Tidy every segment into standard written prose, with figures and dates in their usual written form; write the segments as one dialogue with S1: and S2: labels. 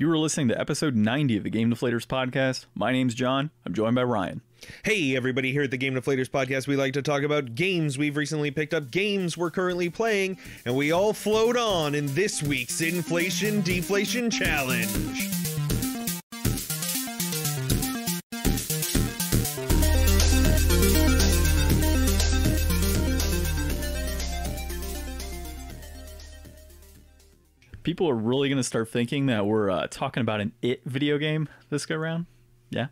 S1: You are listening to episode 90 of the Game Deflators podcast. My name's John. I'm joined by Ryan.
S2: Hey, everybody, here at the Game Deflators podcast, we like to talk about games we've recently picked up, games we're currently playing, and we all float on in this week's Inflation Deflation Challenge.
S1: People are really going to start thinking that we're talking about an It video game this go round. Yeah.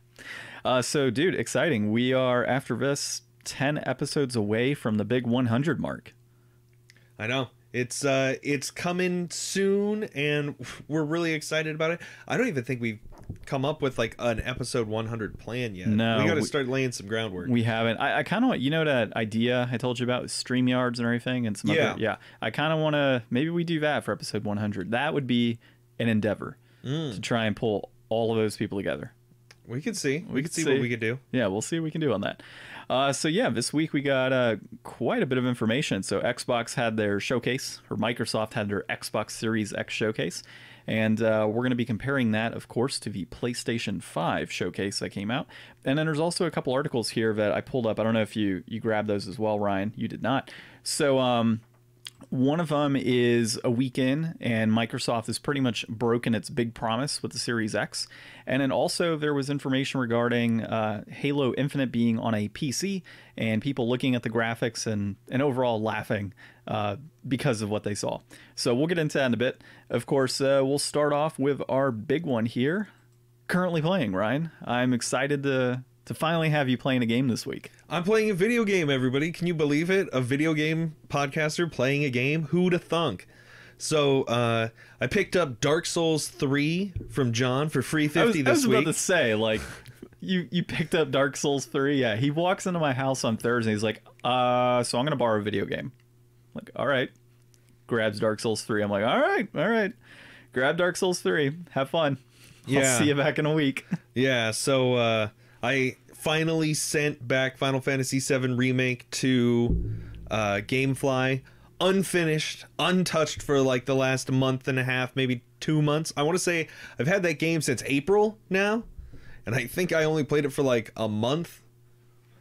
S1: So, dude, exciting. We are, after this, 10 episodes away from the big 100 mark.
S2: I know. It's coming soon, and we're really excited about it. I don't even think we've come up with, like, an episode 100 plan yet.
S1: No.
S2: We got to start laying some groundwork.
S1: We haven't. I kind of want, you know, that idea I told you about with StreamYards and everything? And some other, yeah. I kind of want to, maybe we do that for episode 100. That would be an endeavor to try and pull all of those people together.
S2: We could see. We could see what we could do.
S1: Yeah, we'll see what we can do on that. So yeah, this week we got quite a bit of information. So Xbox had their showcase, or Microsoft had their Xbox Series X showcase. And we're going to be comparing that, of course, to the PlayStation 5 showcase that came out. And then there's also a couple articles here that I pulled up. I don't know if you grabbed those as well, Ryan. You did not. So one of them is a week in, and Microsoft has pretty much broken its big promise with the Series X. And then also there was information regarding Halo Infinite being on a PC and people looking at the graphics and overall laughing because of what they saw. So we'll get into that in a bit. Of course, we'll start off with our big one here. Currently playing, Ryan. I'm excited to finally have you playing a game this week.
S2: I'm playing a video game, everybody. Can you believe it? A video game podcaster playing a game? Who'da thunk? So I picked up Dark Souls 3 from John for free $50 this week.
S1: I was about to say, like, you picked up Dark Souls 3. Yeah, he walks into my house on Thursday. He's like, so I'm going to borrow a video game. I'm like, all right. Grabs Dark Souls 3. I'm like, all right. Grab Dark Souls 3. Have fun.
S2: Yeah.
S1: I'll see you back in a week.
S2: Yeah, so I finally sent back Final Fantasy VII Remake to GameFly, unfinished, untouched for like the last month and a half, maybe 2 months. I want to say I've had that game since April now, and I think I only played it for like a month.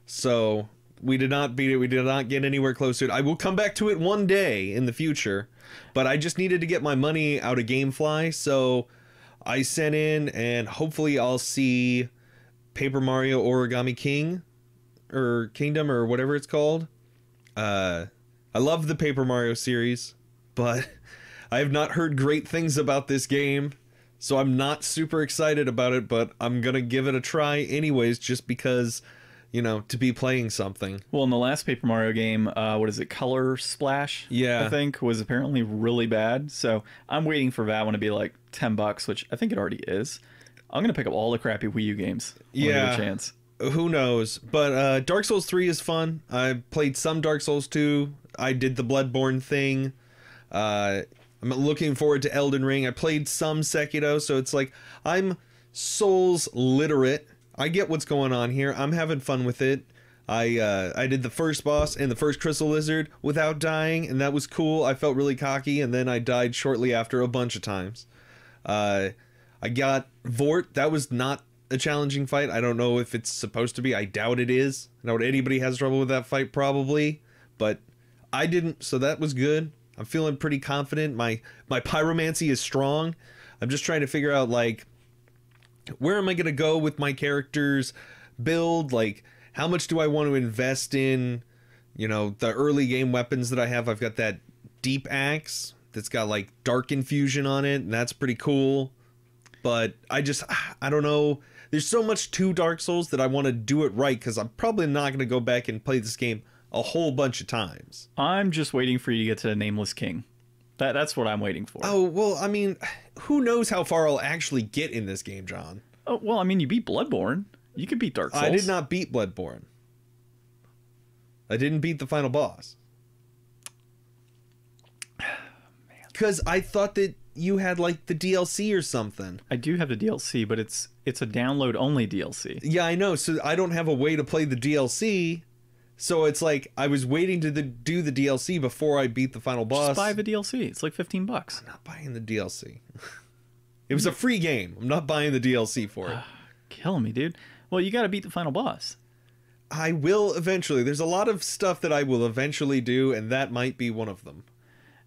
S2: So we did not beat it. We did not get anywhere close to it. I will come back to it one day in the future, but I just needed to get my money out of GameFly, so I sent in, and hopefully I'll see Paper Mario Origami King or Kingdom or whatever it's called. I love the Paper Mario series, but I have not heard great things about this game, so I'm not super excited about it, but I'm gonna give it a try anyways, just because, you know, to be playing something.
S1: Well, in the last Paper Mario game, what is it, Color Splash?
S2: Yeah.
S1: I think was apparently really bad. So I'm waiting for that one to be like $10, which I think it already is. I'm gonna pick up all the crappy Wii U games when I get a chance.
S2: Who knows? But Dark Souls 3 is fun. I played some Dark Souls 2. I did the Bloodborne thing. I'm looking forward to Elden Ring. I played some Sekiro, so it's like I'm Souls literate. I get what's going on here. I'm having fun with it. I did the first boss and the first Crystal Lizard without dying, and that was cool. I felt really cocky, and then I died shortly after a bunch of times. I got Vort. That was not a challenging fight. I don't know if it's supposed to be. I doubt it is. I doubt anybody has trouble with that fight, probably, but I didn't, so that was good. I'm feeling pretty confident. My pyromancy is strong. I'm just trying to figure out, like, where am I going to go with my character's build? Like, how much do I want to invest in, you know, the early game weapons that I have? I've got that deep axe that's got, like, dark infusion on it, and that's pretty cool. But I don't know. There's so much to Dark Souls that I want to do it right, because I'm probably not going to go back and play this game a whole bunch of times.
S1: I'm just waiting for you to get to Nameless King. That's what I'm waiting for.
S2: Oh, well, I mean, who knows how far I'll actually get in this game, John?
S1: Oh, well, I mean, you beat Bloodborne. You could beat Dark Souls.
S2: I did not beat Bloodborne. I didn't beat the final boss. Because I thought that you had, like, the DLC or something.
S1: I do have the DLC, but it's a download-only DLC.
S2: Yeah, I know. So I don't have a way to play the DLC. So it's like I was waiting to do the DLC before I beat the final boss.
S1: Just buy the DLC. It's like $15.
S2: I'm not buying the DLC. It was a free game. I'm not buying the DLC for it.
S1: Killing me, dude. Well, you got to beat the final boss.
S2: I will eventually. There's a lot of stuff that I will eventually do, and that might be one of them.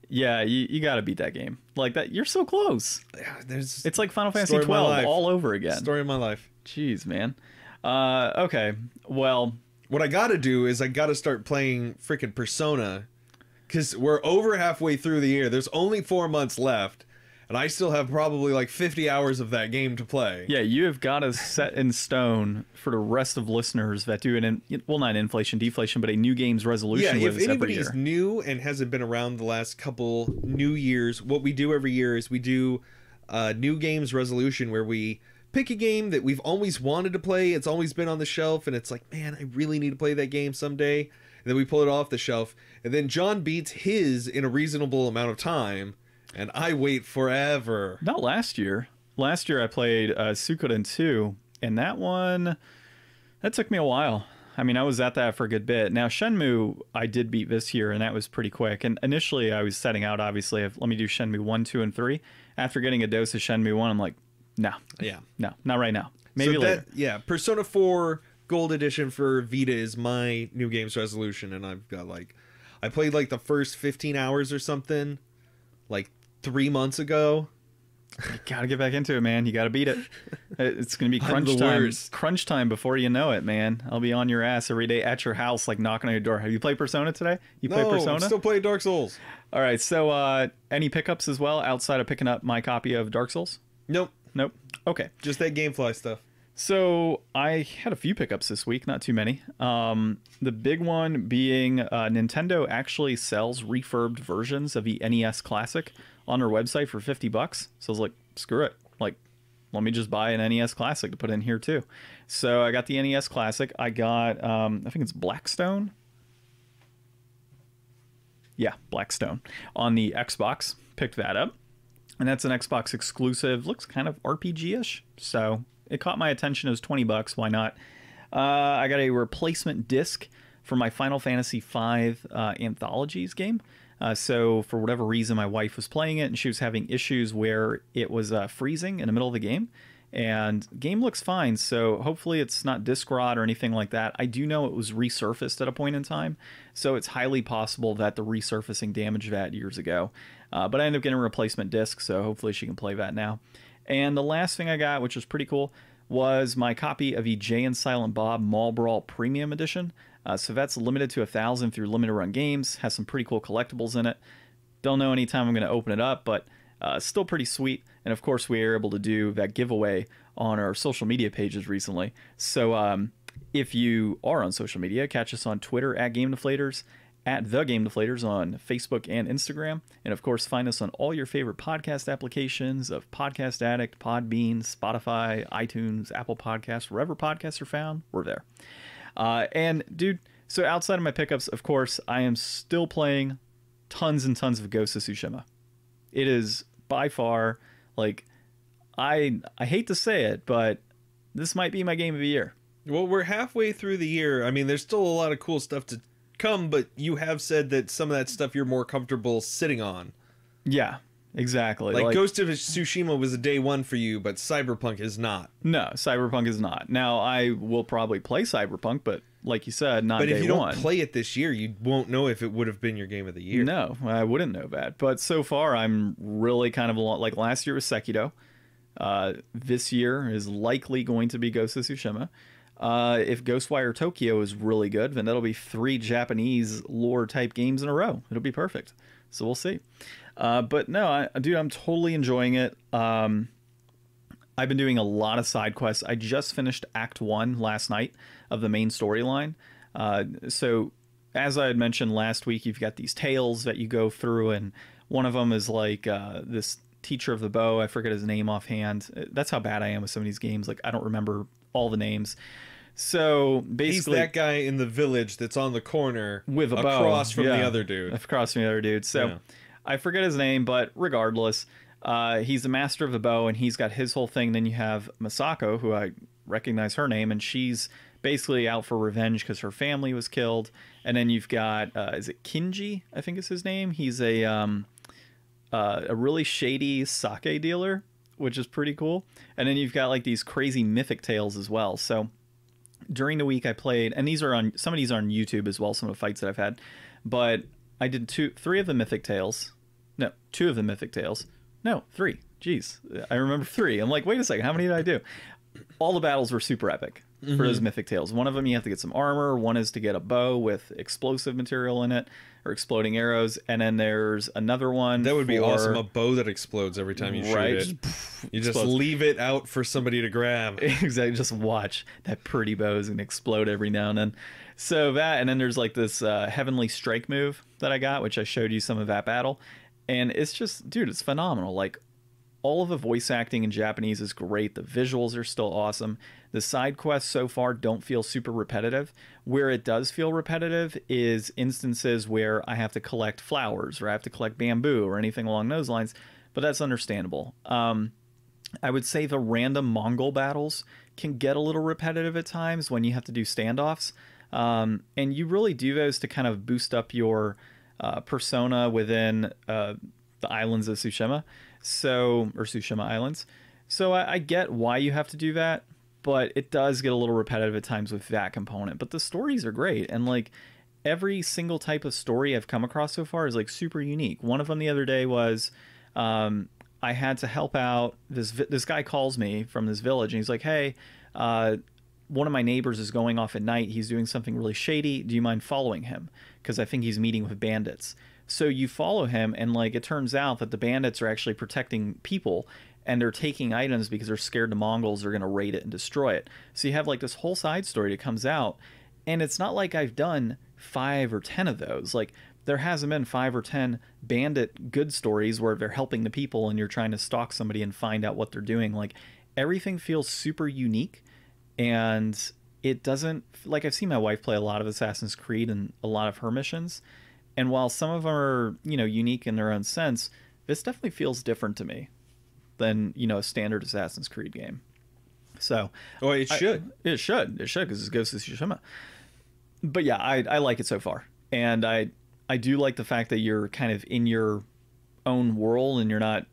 S1: Yeah, you got to beat that game. Like that, you're so close.
S2: Yeah, there's
S1: It's like Final Fantasy 12 all over again.
S2: Story of my life.
S1: Jeez, man. Okay, well,
S2: what I gotta do is I gotta start playing freaking Persona, because we're over halfway through the year. There's only 4 months left, and I still have probably like 50 hours of that game to play.
S1: yeah, you have got to set in stone for the rest of listeners that do not inflation, deflation, but a new games resolution
S2: Yeah,
S1: with
S2: if
S1: us every
S2: anybody's
S1: year.
S2: new and hasn't been around the last couple New Years, what we do every year is we do new games resolution where we pick a game that we've always wanted to play. It's always been on the shelf, and it's like, man, I really need to play that game someday. And then we pull it off the shelf, and then John beats his in a reasonable amount of time, and I wait forever.
S1: Not last year. Last year I played Suikoden 2, and that took me a while. I mean, I was at that for a good bit. Now, Shenmue, I did beat this year, and that was pretty quick. And initially, I was setting out, obviously, let me do Shenmue 1, 2, and 3. After getting a dose of Shenmue 1, I'm like, no, not right now. Maybe later.
S2: Yeah, Persona 4 Gold Edition for Vita is my new games resolution, and I've got I played like the first 15 hours or something, like 3 months ago.
S1: You gotta get back into it, man. You gotta beat it. It's gonna be
S2: I'm the
S1: crunch time.
S2: worst.
S1: Crunch time before you know it, man. I'll be on your ass every day at your house, like knocking on your door. Have you played Persona today? You played
S2: No,
S1: Persona?
S2: I'm still playing Dark Souls.
S1: All right. So, any pickups as well outside of picking up my copy of Dark Souls?
S2: Nope,
S1: Nope. Okay.
S2: just that GameFly stuff.
S1: So I had a few pickups this week, not too many. The big one being Nintendo actually sells refurbed versions of the NES Classic on their website for $50. So I was like, screw it. Like, let me just buy an NES Classic to put in here too. So I got the NES Classic. I got, I think it's Blackstone. Yeah, Blackstone on the Xbox. Picked that up. And that's an Xbox exclusive. Looks kind of RPG-ish. So it caught my attention. It was $20. Why not? I got a replacement disc for my Final Fantasy V Anthologies game. So for whatever reason, my wife was playing it and she was having issues where it was freezing in the middle of the game. And the game looks fine, so hopefully it's not disc rot or anything like that. I do know it was resurfaced at a point in time, so it's highly possible that the resurfacing damaged that years ago. But I ended up getting a replacement disc, so hopefully she can play that now. And the last thing I got, which was pretty cool, was my copy of the Jay and Silent Bob Mall Brawl Premium Edition. So that's limited to 1,000 through limited run games, has some pretty cool collectibles in it. Don't know anytime I'm going to open it up, but still pretty sweet. And of course, we were able to do that giveaway on our social media pages recently. So if you are on social media, catch us on Twitter at Game Deflators, at The Game Deflators on Facebook and Instagram. And of course, find us on all your favorite podcast applications of Podcast Addict, Podbean, Spotify, iTunes, Apple Podcasts, wherever podcasts are found, we're there. And dude, so outside of my pickups, of course, I am still playing tons and tons of Ghost of Tsushima. It is by far, like, I hate to say it, but this might be my game of the year.
S2: Well, we're halfway through the year. I mean, there's still a lot of cool stuff to come, but you have said that some of that stuff you're more comfortable sitting on.
S1: Yeah, exactly.
S2: Like Ghost of Tsushima was a day one for you, but Cyberpunk is not.
S1: No, Cyberpunk is not. Now, I will probably play Cyberpunk, but like you said, not day one.
S2: But if you don't play it this year, you won't know if it would have been your game of the year.
S1: No, I wouldn't know that. But so far, I'm really kind of like last year was Sekiro. This year is likely going to be Ghost of Tsushima. If Ghostwire Tokyo is really good, then that'll be 3 Japanese lore type games in a row. It'll be perfect. So we'll see. But no, dude, I'm totally enjoying it. I've been doing a lot of side quests. I just finished Act 1 last night of the main storyline. So as I had mentioned last week, you've got these tales that you go through, and one of them is like this teacher of the bow. I forget his name offhand. That's how bad I am with some of these games. Like, I don't remember all the names. So basically,
S2: he's that guy in the village that's on the corner
S1: with a bow
S2: across from the other dude.
S1: Across from the other dude. So I forget his name, but regardless, he's the master of the bow, and he's got his whole thing. Then you have Masako, who I recognize her name, and she's basically out for revenge because her family was killed. And then you've got is it Kinji? I think is his name. He's a really shady sake dealer which is pretty cool. And then you've got like these crazy mythic tales as well. So during the week I played, and these are on, some of these are on YouTube as well, some of the fights that I've had, but I did three of the mythic tales. No, two of the mythic tales. No, three. Jeez, I remember three. I'm like, wait a second, how many did I do? All the battles were super epic for those mythic tales. One of them you have to get some armor. One is to get a bow with explosive material in it, or exploding arrows. And then there's another one.
S2: That would be awesome. A bow that explodes every time you shoot it. You just leave it out for somebody to grab.
S1: Exactly. Just watch that pretty bow is gonna explode every now and then. So that, and then there's like this heavenly strike move that I got, which I showed you some of that battle. And it's just, dude, it's phenomenal. Like, all of the voice acting in Japanese is great. The visuals are still awesome. The side quests so far don't feel super repetitive. Where it does feel repetitive is instances where I have to collect flowers or I have to collect bamboo or anything along those lines, but that's understandable. I would say the random Mongol battles can get a little repetitive at times when you have to do standoffs. And you really do those to kind of boost up your persona within the islands of Tsushima. So, or Tsushima Islands. So I get why you have to do that, but it does get a little repetitive at times with that component. But the stories are great, and like every single type of story I've come across so far is like super unique. One of them the other day was I had to help out this guy calls me from this village, and he's like, "Hey, one of my neighbors is going off at night. He's doing something really shady. Do you mind following him? Because I think he's meeting with bandits." So you follow him, and like it turns out that the bandits are actually protecting people, and they're taking items because they're scared the Mongols are going to raid it and destroy it. So you have like this whole side story that comes out, and it's not like I've done 5 or 10 of those. Like, there hasn't been 5 or 10 bandit good stories where they're helping the people and you're trying to stalk somebody and find out what they're doing. Like, everything feels super unique, and it doesn't, like, I've seen my wife play a lot of Assassin's Creed and a lot of her missions, and while some of them are, you know, unique in their own sense, this definitely feels different to me than, you know, a standard Assassin's Creed game. So,
S2: well, it should
S1: because it's Ghost of Tsushima. But yeah, I like it so far, and I do like the fact that you're kind of in your own world and you're not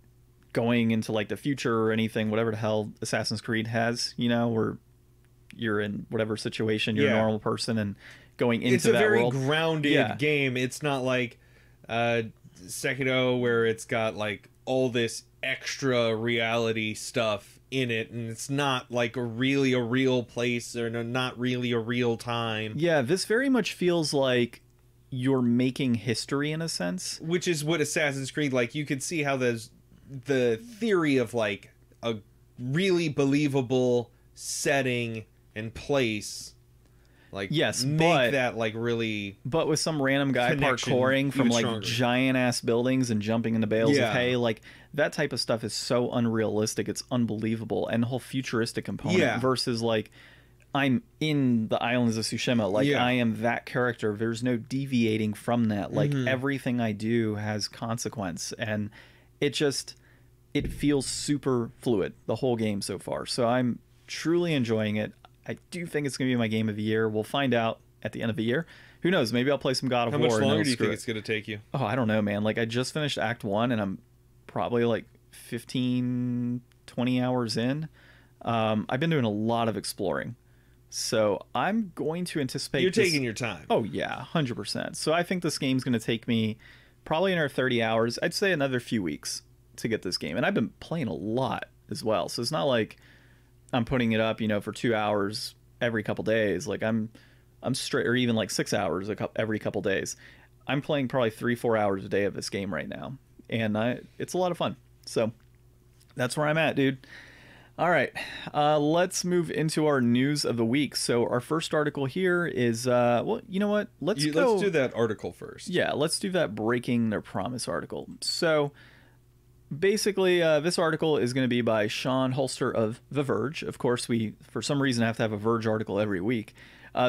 S1: going into like the future or anything, whatever the hell Assassin's Creed has, you know, where you're in whatever situation, you're a normal person and going into that world.
S2: It's a very grounded game. It's not like Sekiro, where it's got like all this extra reality stuff in it, and it's not like really a real place or not really a real time.
S1: Yeah, this very much feels like you're making history in a sense,
S2: which is what Assassin's Creed, like, you could see how there's the theory of like a really believable setting and place, like,
S1: yes,
S2: make that like really,
S1: but with some random guy parkouring from like giant ass buildings and jumping into bales of hay, like that type of stuff is so unrealistic, it's unbelievable. And the whole futuristic component versus like I'm in the islands of Tsushima, like I am that character, there's no deviating from that, like everything I do has consequence, and it feels super fluid the whole game so far. So I'm truly enjoying it. I do think it's going to be my game of the year. We'll find out at the end of the year. Who knows? Maybe I'll play some God of War.
S2: How much longer do you think it's going to take you?
S1: Oh, I don't know, man. Like, I just finished Act 1, and I'm probably like 15, 20 hours in. I've been doing a lot of exploring. So I'm going to anticipate...
S2: You're taking your time.
S1: Oh, yeah, 100%. So I think this game's going to take me probably another 30 hours. I'd say another few weeks to get this game. And I've been playing a lot as well. So it's not like I'm putting it up, you know, for 2 hours every couple days. Like I'm straight, or even like 6 hours every couple days. I'm playing probably 3-4 hours a day of this game right now, and it's a lot of fun. So that's where I'm at, dude. All right, let's move into our news of the week. So our first article here is, well, you know what? Let's do
S2: that article first.
S1: Yeah, let's do that breaking their promise article. So basically, this article is going to be by Sean Holster of The Verge. Of course, we, for some reason, have to have a Verge article every week.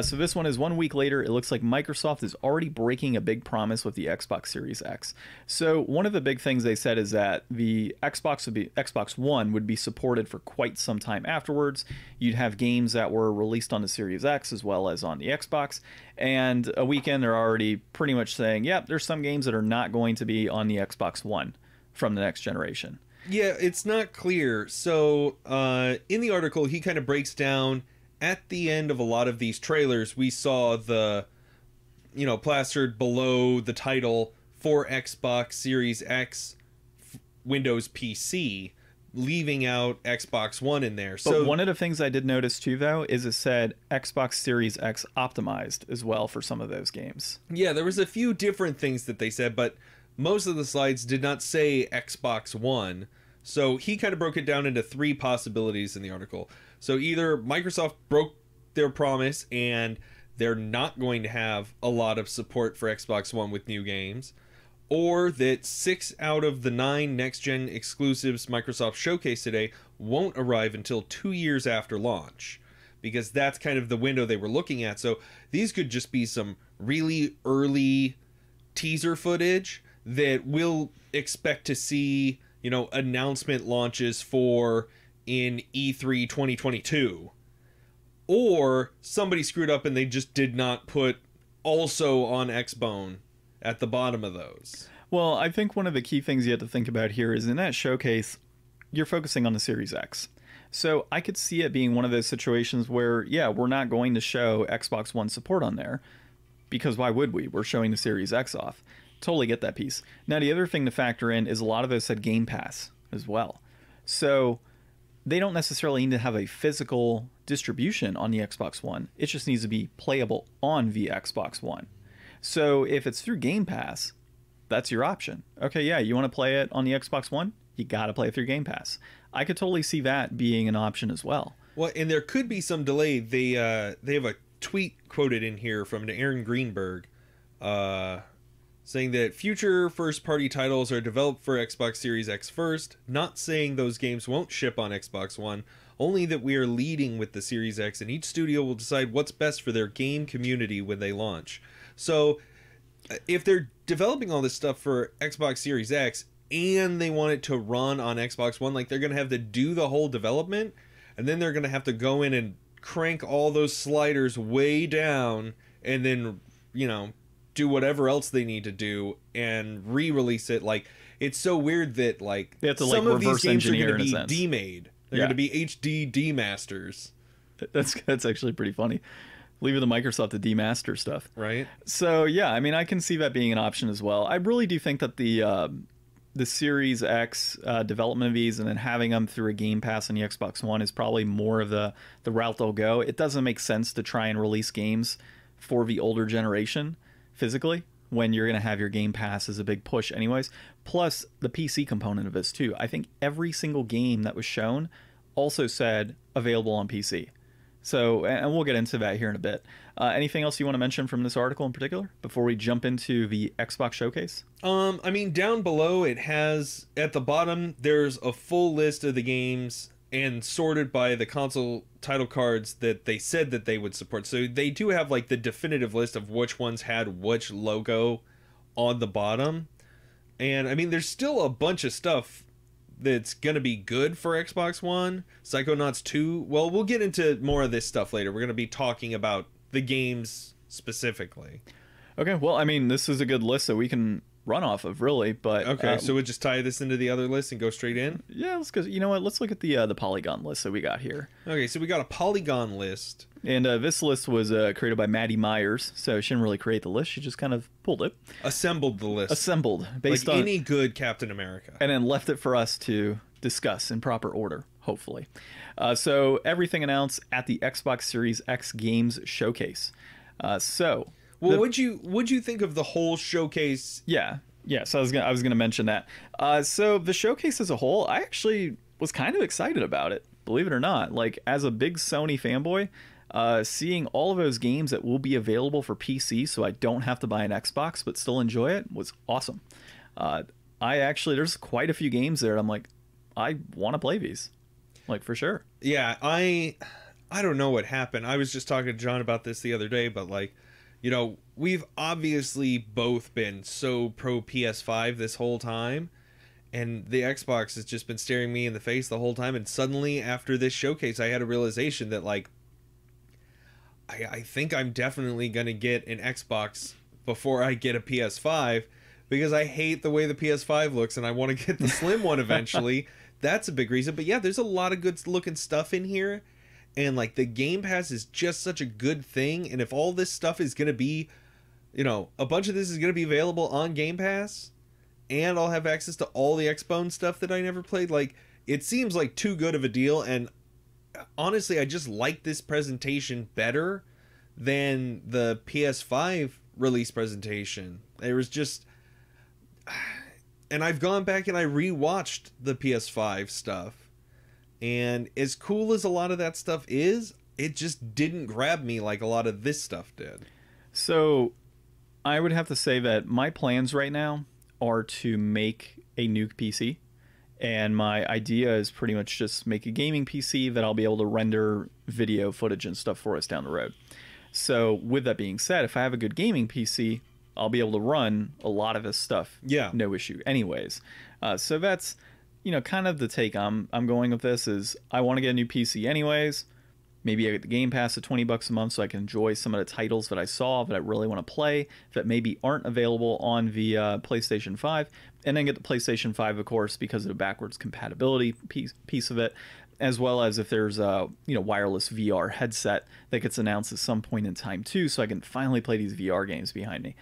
S1: So this one is 1 week later. It looks like Microsoft is already breaking a big promise with the Xbox Series X. So one of the big things they said is that the Xbox One would be supported for quite some time afterwards. You'd have games that were released on the Series X as well as on the Xbox. And a weekend, they're already pretty much saying, yep, there's some games that are not going to be on the Xbox One from the next generation.
S2: Yeah, it's not clear. So, in the article, he kind of breaks down at the end of a lot of these trailers, we saw the, plastered below the title for Xbox Series X, Windows PC, leaving out Xbox One in there.
S1: But one of the things I did notice too, though, is it said Xbox Series X optimized as well for some of those games.
S2: Yeah, there was a few different things that they said, but most of the slides did not say Xbox One. So he kind of broke it down into three possibilities in the article. So either Microsoft broke their promise and they're not going to have a lot of support for Xbox One with new games, or that 6 out of the 9 next-gen exclusives Microsoft showcased today won't arrive until 2 years after launch, because that's kind of the window they were looking at. So these could just be some really early teaser footage that we'll expect to see, announcement launches for in E3 2022. Or somebody screwed up and they just did not put also on Xbone at the bottom of those.
S1: Well, I think one of the key things you have to think about here is in that showcase, you're focusing on the Series X. So I could see it being one of those situations where, yeah, we're not going to show Xbox One support on there, because why would we? We're showing the Series X off. Totally get that piece. Now, the other thing to factor in is a lot of those said Game Pass as well. So they don't necessarily need to have a physical distribution on the Xbox One. It just needs to be playable on the Xbox One. So if it's through Game Pass, that's your option. Okay, yeah, you want to play it on the Xbox One? You got to play it through Game Pass. I could totally see that being an option as well.
S2: Well, and there could be some delay. They have a tweet quoted in here from Aaron Greenberg, saying that future first-party titles are developed for Xbox Series X first, not saying those games won't ship on Xbox One, only that we are leading with the Series X, and each studio will decide what's best for their game community when they launch. So, if they're developing all this stuff for Xbox Series X, and they want it to run on Xbox One, like, they're going to have to do the whole development, and then they're going to have to go in and crank all those sliders way down, and then, do whatever else they need to do and re-release it. Like, it's so weird that
S1: they have to,
S2: some of these games are going to be
S1: demade.
S2: demade. They're going to be HD demasters.
S1: That's actually pretty funny. Leaving the Microsoft to demaster stuff.
S2: Right.
S1: So yeah, I mean, I can see that being an option as well. I really do think that the Series X development of these and then having them through a Game Pass on the Xbox One is probably more of the route they'll go. It doesn't make sense to try and release games for the older generation physically when you're going to have your Game Pass as a big push anyways. Plus the PC component of this too. I think every single game that was shown also said available on PC. So, and we'll get into that here in a bit. Anything else you want to mention from this article in particular before we jump into the Xbox showcase?
S2: I mean, down below it has, at the bottom, there's a full list of the games and sorted by the console title cards that they said that they would support. So they do have like the definitive list of which ones had which logo on the bottom. And I mean, there's still a bunch of stuff that's going to be good for Xbox One. Psychonauts 2. Well, we'll get into more of this stuff later. We're going to be talking about the games specifically.
S1: Okay, well, I mean, this is a good list that we can run off of, really. But
S2: okay, so we'll just tie this into the other list and go straight in?
S1: Yeah, let's go. You know what? Let's look at the Polygon list that we got here.
S2: Okay, so we got a Polygon list.
S1: And this list was created by Maddie Myers, so she didn't really create the list. She just kind of pulled it.
S2: Assembled the list.
S1: Assembled. Based
S2: like
S1: on
S2: any good Captain America.
S1: And then left it for us to discuss in proper order, hopefully. So everything announced at the Xbox Series X Games Showcase.
S2: Well, what'd you think of the whole showcase?
S1: Yeah. So I was gonna mention that. So the showcase as a whole, I actually was kind of excited about it, believe it or not. Like, as a big Sony fanboy, seeing all of those games that will be available for PC, so I don't have to buy an Xbox but still enjoy it, was awesome. There's quite a few games there. I'm like, I want to play these, like, for sure.
S2: Yeah, I don't know what happened. I was just talking to John about this the other day, but like, we've obviously both been so pro PS5 this whole time, and the Xbox has just been staring me in the face the whole time. And suddenly, after this showcase, I had a realization that, like, I think I'm definitely going to get an Xbox before I get a PS5, because I hate the way the PS5 looks and I want to get the slim one eventually. That's a big reason. But yeah, there's a lot of good looking stuff in here. And like the Game Pass is just such a good thing. And if all this stuff is going to be, you know, a bunch of this is going to be available on Game Pass, and I'll have access to all the Xbone stuff that I never played, like, it seems like too good of a deal. And honestly, I just like this presentation better than the PS5 release presentation. There was just, and I've gone back and I rewatched the PS5 stuff, and as cool as a lot of that stuff is, it just didn't grab me like a lot of this stuff did.
S1: So I would have to say that my plans right now are to make a new PC. And my idea is pretty much just make a gaming PC that I'll be able to render video footage and stuff for us down the road. So with that being said, if I have a good gaming PC, I'll be able to run a lot of this stuff.
S2: Yeah.
S1: No issue anyways. So that's, you know, kind of the take I'm going with this is I want to get a new PC anyways. Maybe I get the Game Pass at $20 a month so I can enjoy some of the titles that I saw that I really want to play that maybe aren't available on the PlayStation 5. And then get the PlayStation 5, of course, because of the backwards compatibility piece of it, as well as if there's a wireless VR headset that gets announced at some point in time too, so I can finally play these VR games behind me.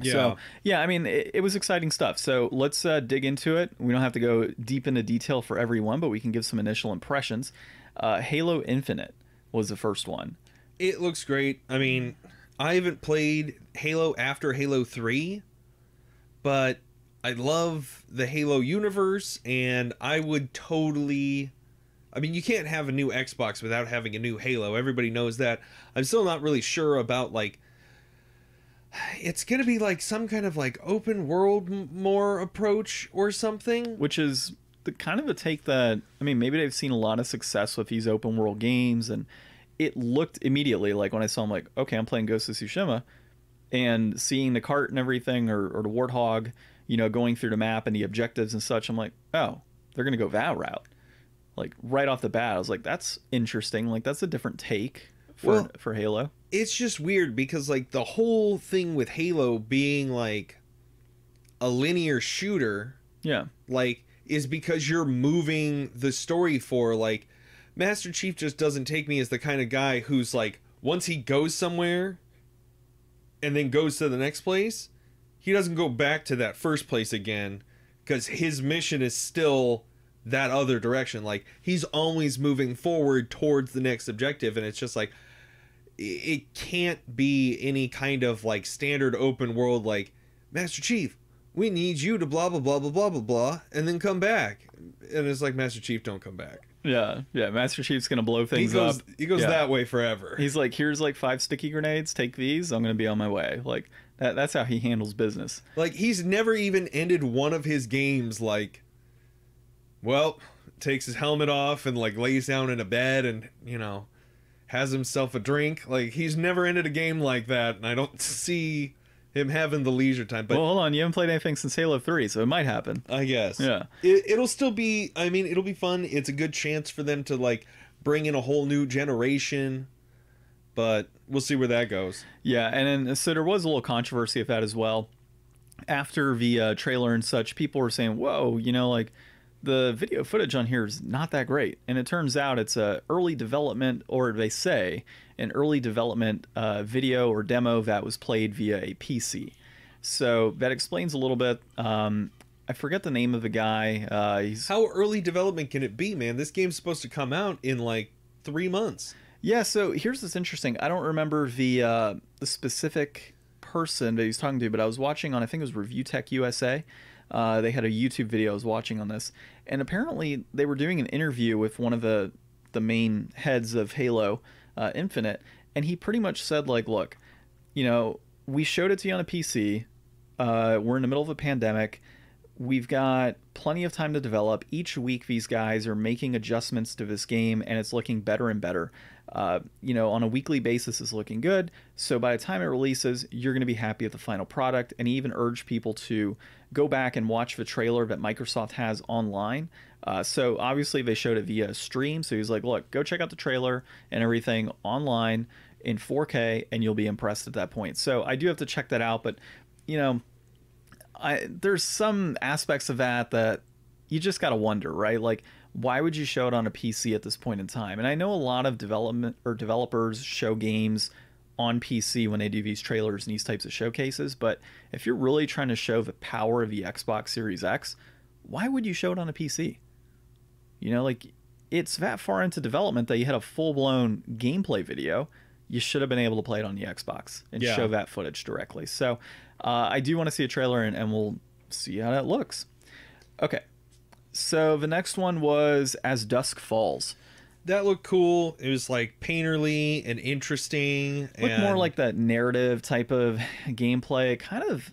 S2: Yeah.
S1: So, yeah, I mean, it was exciting stuff. So let's dig into it. We don't have to go deep into detail for every one, but we can give some initial impressions. Halo Infinite was the first one.
S2: It looks great. I mean, I haven't played Halo after Halo 3, but I love the Halo universe, and I would totally... I mean, you can't have a new Xbox without having a new Halo. Everybody knows that. I'm still not really sure about, like... It's going to be like some kind of like open world more approach or something.
S1: Which is the kind of a take that, I mean, maybe they've seen a lot of success with these open world games, and it looked immediately like when I saw them, like, okay, I'm playing Ghost of Tsushima, and seeing the cart and everything, or the Warthog, you know, going through the map and the objectives and such, I'm like, oh, they're going to go that route. Like, right off the bat, I was like, that's interesting. Like, that's a different take for Halo.
S2: It's just weird because, like, the whole thing with Halo being, like, a linear shooter,
S1: yeah,
S2: like, is because you're moving the story for, like, Master Chief just doesn't take me as the kind of guy who's, like, once he goes somewhere and then goes to the next place, he doesn't go back to that first place again because his mission is still that other direction. Like, he's always moving forward towards the next objective, and it's just like, it can't be any kind of like standard open world, like, Master Chief, we need you to blah blah blah blah blah blah blah and then come back, and it's like, Master Chief, don't come back.
S1: Yeah, Master Chief's gonna blow things up.
S2: He goes that way forever.
S1: He's like, here's like 5 sticky grenades, take these, I'm gonna be on my way. Like, that's how he handles business.
S2: Like, he's never even ended one of his games like, well, takes his helmet off and like lays down in a bed and, you know, has himself a drink. Like, he's never ended a game like that, and I don't see him having the leisure time. But
S1: well, hold on, you haven't played anything since Halo 3, so it might happen.
S2: I guess.
S1: Yeah.
S2: It'll still be, I mean, it'll be fun. It's a good chance for them to, like, bring in a whole new generation, but we'll see where that goes.
S1: Yeah, and then, so there was a little controversy of that as well. After the trailer and such, people were saying, whoa, you know, like, the video footage on here is not that great. And it turns out it's a early development, or they say an early development video or demo that was played via a PC. So that explains a little bit. I forget the name of the guy.
S2: How early development can it be, man? This game's supposed to come out in like 3 months.
S1: Yeah, so here's what's interesting. I don't remember the specific person that he's talking to, but I was watching on, I think it was Review Tech USA. They had a YouTube video I was watching on this, and apparently they were doing an interview with one of the main heads of Halo Infinite, and he pretty much said, like, look, you know, we showed it to you on a PC, we're in the middle of a pandemic, we've got plenty of time to develop. Each week these guys are making adjustments to this game, and it's looking better and better. You know, on a weekly basis is looking good, so by the time it releases, you're going to be happy with the final product. And he even urged people to go back and watch the trailer that Microsoft has online. So obviously they showed it via stream, so he's like, look, go check out the trailer and everything online in 4K, and you'll be impressed at that point. So I do have to check that out, but, you know, there's some aspects of that you just got to wonder, right? Like, why would you show it on a PC at this point in time? And I know a lot of developers show games on PC when they do these trailers and these types of showcases, but if you're really trying to show the power of the Xbox Series X, why would you show it on a PC? You know, like, it's that far into development that you had a full-blown gameplay video. You should have been able to play it on the Xbox and show that footage directly. So I do want to see a trailer, and we'll see how that looks. Okay, so the next one was As Dusk Falls.
S2: That looked cool. It was like painterly and interesting.
S1: Looked more like that narrative type of gameplay. Kind of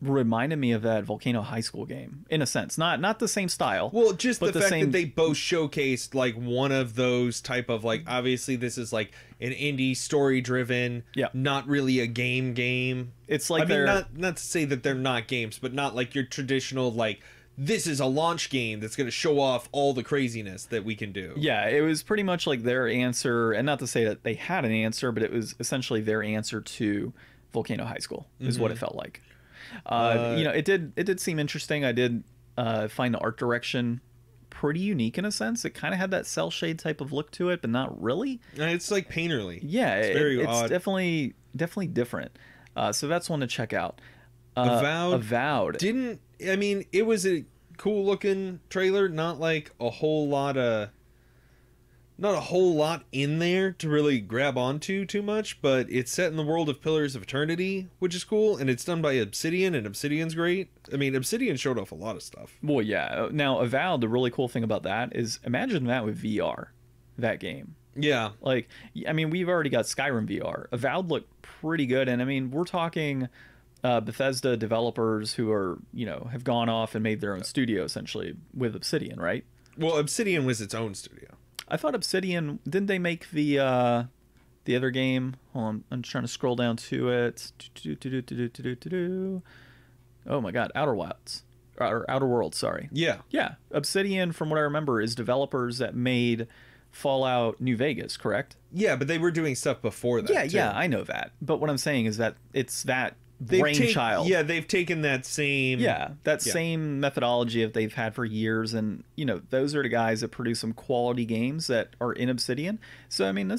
S1: reminded me of that Volcano High School game in a sense. Not the same style.
S2: Well, just the fact
S1: same...
S2: that they both showcased like one of those type of like, obviously this is like an indie story driven, not really a game.
S1: It's like,
S2: I mean, not to say that they're not games, but not like your traditional like, this is a launch game that's going to show off all the craziness that we can do.
S1: Yeah, it was pretty much like their answer, and not to say that they had an answer, but it was essentially their answer to Volcano High School is what it felt like. You know, it did seem interesting. I did find the art direction pretty unique in a sense. It kind of had that cell shade type of look to it, but not really.
S2: It's like painterly.
S1: Yeah,
S2: it's very odd.
S1: Definitely different. So that's one to check out.
S2: Avowed. I mean, it was a cool looking trailer, not like a whole lot in there to really grab onto too much, but it's set in the world of Pillars of Eternity, which is cool, and it's done by Obsidian, and Obsidian's great. I mean, Obsidian showed off a lot of stuff.
S1: Well, yeah. Now, Avowed, the really cool thing about that is, imagine that with VR, that game.
S2: Yeah.
S1: Like, I mean, we've already got Skyrim VR. Avowed looked pretty good, and I mean, we're talking Bethesda developers who are, you know, have gone off and made their own studio, essentially, with Obsidian, right?
S2: Well, Obsidian was its own studio.
S1: I thought Obsidian, didn't they make the other game? Hold on, I'm trying to scroll down to it. Oh my god, Outer Wilds. Or Outer Worlds, sorry.
S2: Yeah.
S1: Yeah. Obsidian, from what I remember, is developers that made Fallout New Vegas, correct?
S2: Yeah, but they were doing stuff before that.
S1: Yeah, I know that. But what I'm saying is that it's that brainchild.
S2: They've taken that same
S1: same methodology that they've had for years, and you know, those are the guys that produce some quality games that are in Obsidian. So I mean,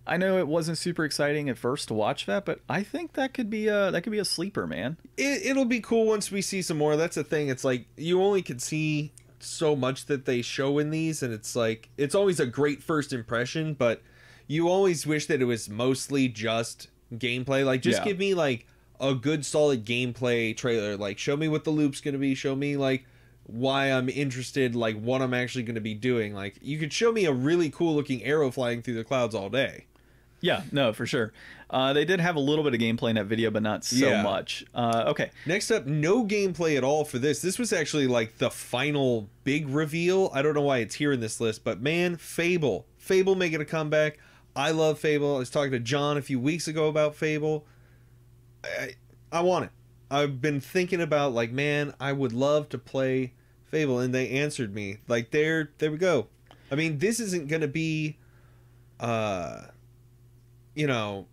S1: I know it wasn't super exciting at first to watch that, but I think that could be a sleeper, man.
S2: It'll be cool once we see some more. That's the thing. It's like you only can see so much that they show in these, and it's like it's always a great first impression, but you always wish that it was mostly just gameplay. Like, just give me like a good solid gameplay trailer. Like, show me what the loop's gonna be, show me like why I'm interested, like what I'm actually gonna be doing. Like, you could show me a really cool looking arrow flying through the clouds all day.
S1: Yeah, no, for sure. They did have a little bit of gameplay in that video, but not so much. Okay.
S2: Next up, no gameplay at all for this. This was actually like the final big reveal. I don't know why it's here in this list, but man, Fable. Fable making a comeback. I love Fable. I was talking to John a few weeks ago about Fable. I want it. I've been thinking about like, man, I would love to play Fable, and they answered me. Like, there we go. I mean, this isn't going to be you know,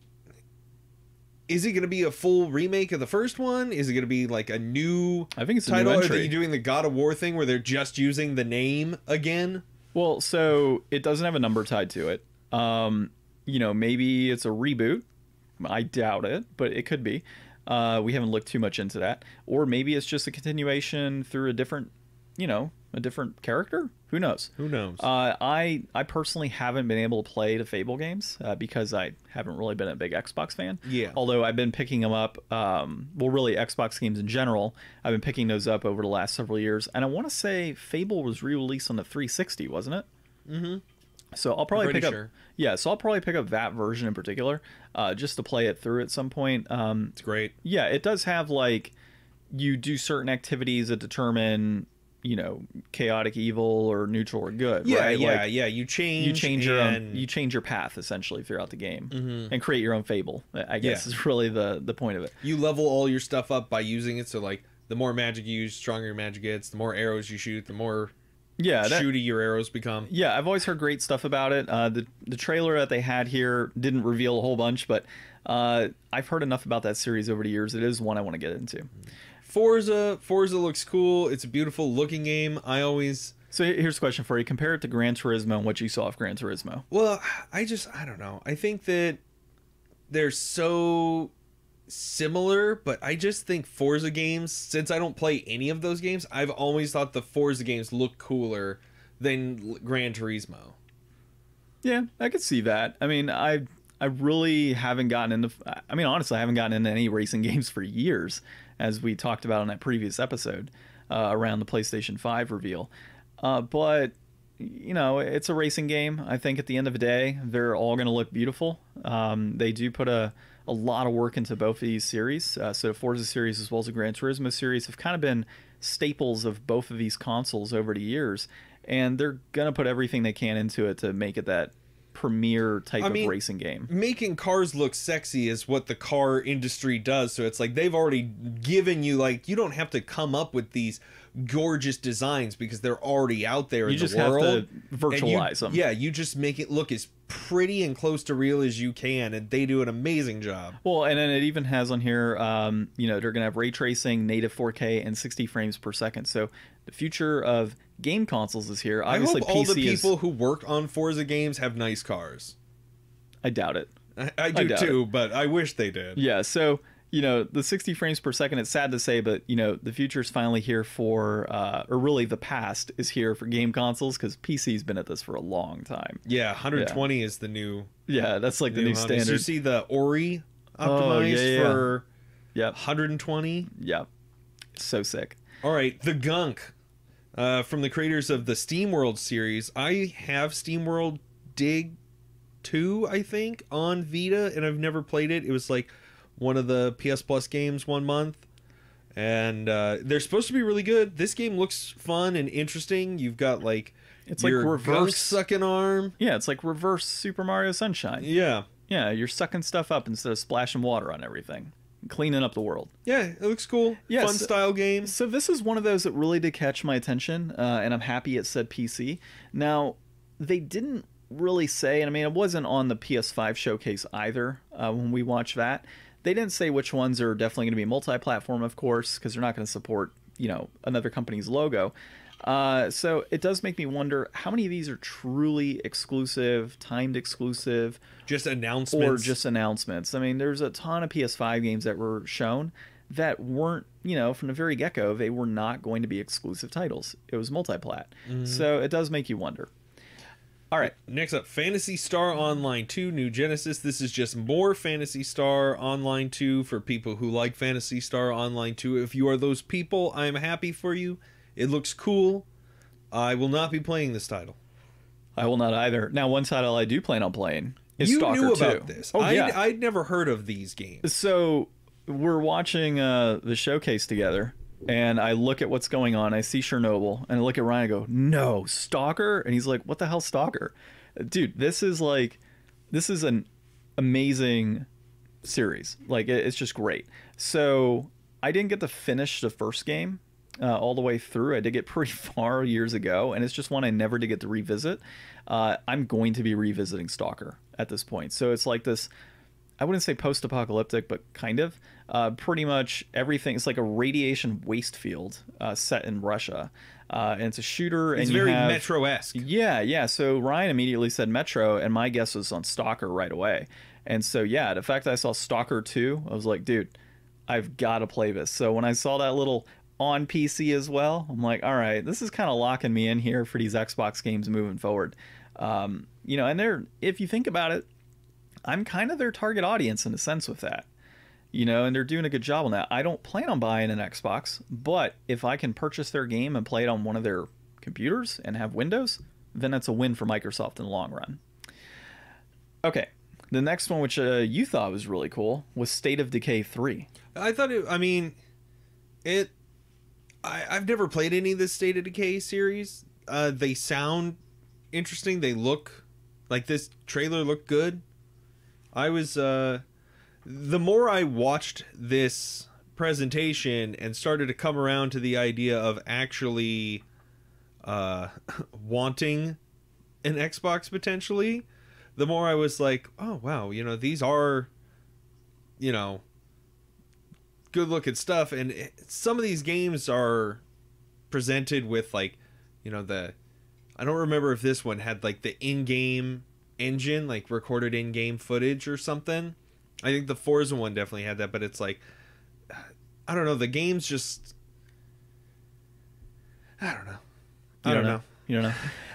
S2: is it going to be a full remake of the first one? Is it going to be like a new
S1: I think it's a
S2: title?
S1: new entry.
S2: Are they doing the God of War thing where they're just using the name again?
S1: Well, so it doesn't have a number tied to it. You know, maybe it's a reboot. I doubt it, but it could be. We haven't looked too much into that. Or maybe it's just a continuation through a different, you know, a different character. Who knows?
S2: Who knows?
S1: I personally haven't been able to play the Fable games because I haven't really been a big Xbox fan.
S2: Yeah.
S1: Although I've been picking them up, well, really Xbox games in general, I've been picking those up over the last several years. And I want to say Fable was re-released on the 360, wasn't it? Mm-hmm. So I'll probably pick up. Yeah, so I'll probably pick up that version in particular, just to play it through at some point.
S2: It's great.
S1: Yeah, it does have like, you do certain activities that determine, you know, chaotic evil or neutral or good.
S2: Yeah,
S1: right?
S2: yeah,
S1: like,
S2: yeah. You change
S1: your path essentially throughout the game, and create your own Fable. I guess is really the point of it.
S2: You level all your stuff up by using it. So like, the more magic you use, stronger your magic gets. The more arrows you shoot, the more shooty your arrows become.
S1: Yeah, I've always heard great stuff about it. The trailer that they had here didn't reveal a whole bunch, but I've heard enough about that series over the years. It is one I want to get into.
S2: Forza looks cool. It's a beautiful looking game.
S1: So here's a question for you. Compare it to Gran Turismo and what you saw of Gran Turismo.
S2: Well, I don't know. I think that they're so similar, but I just think Forza games, since I don't play any of those games, I've always thought the Forza games look cooler than Gran Turismo.
S1: Yeah, I could see that. I mean, I really haven't gotten into. I mean, honestly, I haven't gotten into any racing games for years, as we talked about in that previous episode around the PlayStation 5 reveal. But you know, it's a racing game. I think at the end of the day, they're all going to look beautiful. They do put a lot of work into both of these series. So the Forza series as well as the Gran Turismo series have kind of been staples of both of these consoles over the years. And they're going to put everything they can into it to make it that premier type of racing game.
S2: Making cars look sexy is what the car industry does. So it's like they've already given you, like, you don't have to come up with these gorgeous designs because they're already out there in the world.
S1: You just have to virtualize them.
S2: Yeah, you just make it look as pretty and close to real as you can, and they do an amazing job.
S1: Well, and then it even has on here, you know, they're going to have ray tracing, native 4K, and 60 frames per second. So the future of game consoles is here. Obviously,
S2: I hope all the people who work on Forza games have nice cars.
S1: I doubt it.
S2: I do too, but I wish they did.
S1: Yeah, so, you know, the 60 frames per second, it's sad to say, but, you know, the future's finally here for, or really the past is here for game consoles, because PC's been at this for a long time.
S2: Yeah, 120 is the new...
S1: Yeah, that's like the new standard.
S2: Did you see the Ori optimized for 120?
S1: Yeah, so sick.
S2: All right, The Gunk, from the creators of the SteamWorld series. I have SteamWorld Dig 2, I think, on Vita, and I've never played it. It was like one of the PS Plus games one month, and they're supposed to be really good. This game looks fun and interesting. You've got like
S1: it's your like reverse
S2: sucking arm.
S1: Yeah, it's like reverse Super Mario Sunshine.
S2: Yeah,
S1: you're sucking stuff up instead of splashing water on everything, cleaning up the world.
S2: Yeah, it looks cool.
S1: Yeah,
S2: fun style game.
S1: So this is one of those that really did catch my attention, and I'm happy it said PC. Now, they didn't really say, and I mean, it wasn't on the PS5 showcase either when we watched that. They didn't say which ones are definitely going to be multi-platform, of course, because they're not going to support, you know, another company's logo. So it does make me wonder how many of these are truly exclusive, timed exclusive,
S2: just announcements,
S1: or just announcements. I mean, there's a ton of PS5 games that were shown that weren't, you know, from the very get-go, they were not going to be exclusive titles. It was multi-plat. So it does make you wonder. All right.
S2: Next up, Phantasy Star Online 2 New Genesis. This is just more Phantasy Star Online 2 for people who like Phantasy Star Online 2. If you are those people, I'm happy for you. It looks cool. I will not be playing this title.
S1: I will not either. Now, one title I do plan on playing is Stalker 2.
S2: You knew about this.
S1: Oh, yeah.
S2: I'd never heard of these games.
S1: So we're watching the showcase together, and I look at what's going on. I see Chernobyl, and I look at Ryan and go, no, Stalker? And he's like, what the hell, Stalker? Dude, this is an amazing series. Like, it's just great. So I didn't get to finish the first game all the way through. I did get pretty far years ago, and it's just one I never did get to revisit. I'm going to be revisiting Stalker at this point. So it's like this, I wouldn't say post-apocalyptic, but kind of. Pretty much everything. It's like a radiation waste field set in Russia. And it's a shooter.
S2: It's
S1: and
S2: very Metro-esque.
S1: Yeah. So Ryan immediately said Metro, and my guess was on Stalker right away. And so, yeah, the fact that I saw Stalker 2, I was like, dude, I've got to play this. So when I saw that little on PC as well, I'm like, all right, this is kind of locking me in here for these Xbox games moving forward. You know, and they're, if you think about it, I'm kind of their target audience in a sense with that, you know, and they're doing a good job on that. I don't plan on buying an Xbox, but if I can purchase their game and play it on one of their computers and have Windows, then that's a win for Microsoft in the long run. Okay, the next one, which you thought was really cool, was State of Decay 3.
S2: I thought it, I mean, I've never played any of this State of Decay series. They sound interesting. They look like, this trailer looked good. I was, the more I watched this presentation and started to come around to the idea of actually wanting an Xbox potentially, the more I was like, oh wow, you know, these are, you know, good looking stuff, and some of these games are presented with like, you know, I don't remember if this one had like the in-game engine, like recorded in-game footage or something. I think the Forza one definitely had that, but it's like, I don't know, the game's just, I don't know. I don't know.
S1: You don't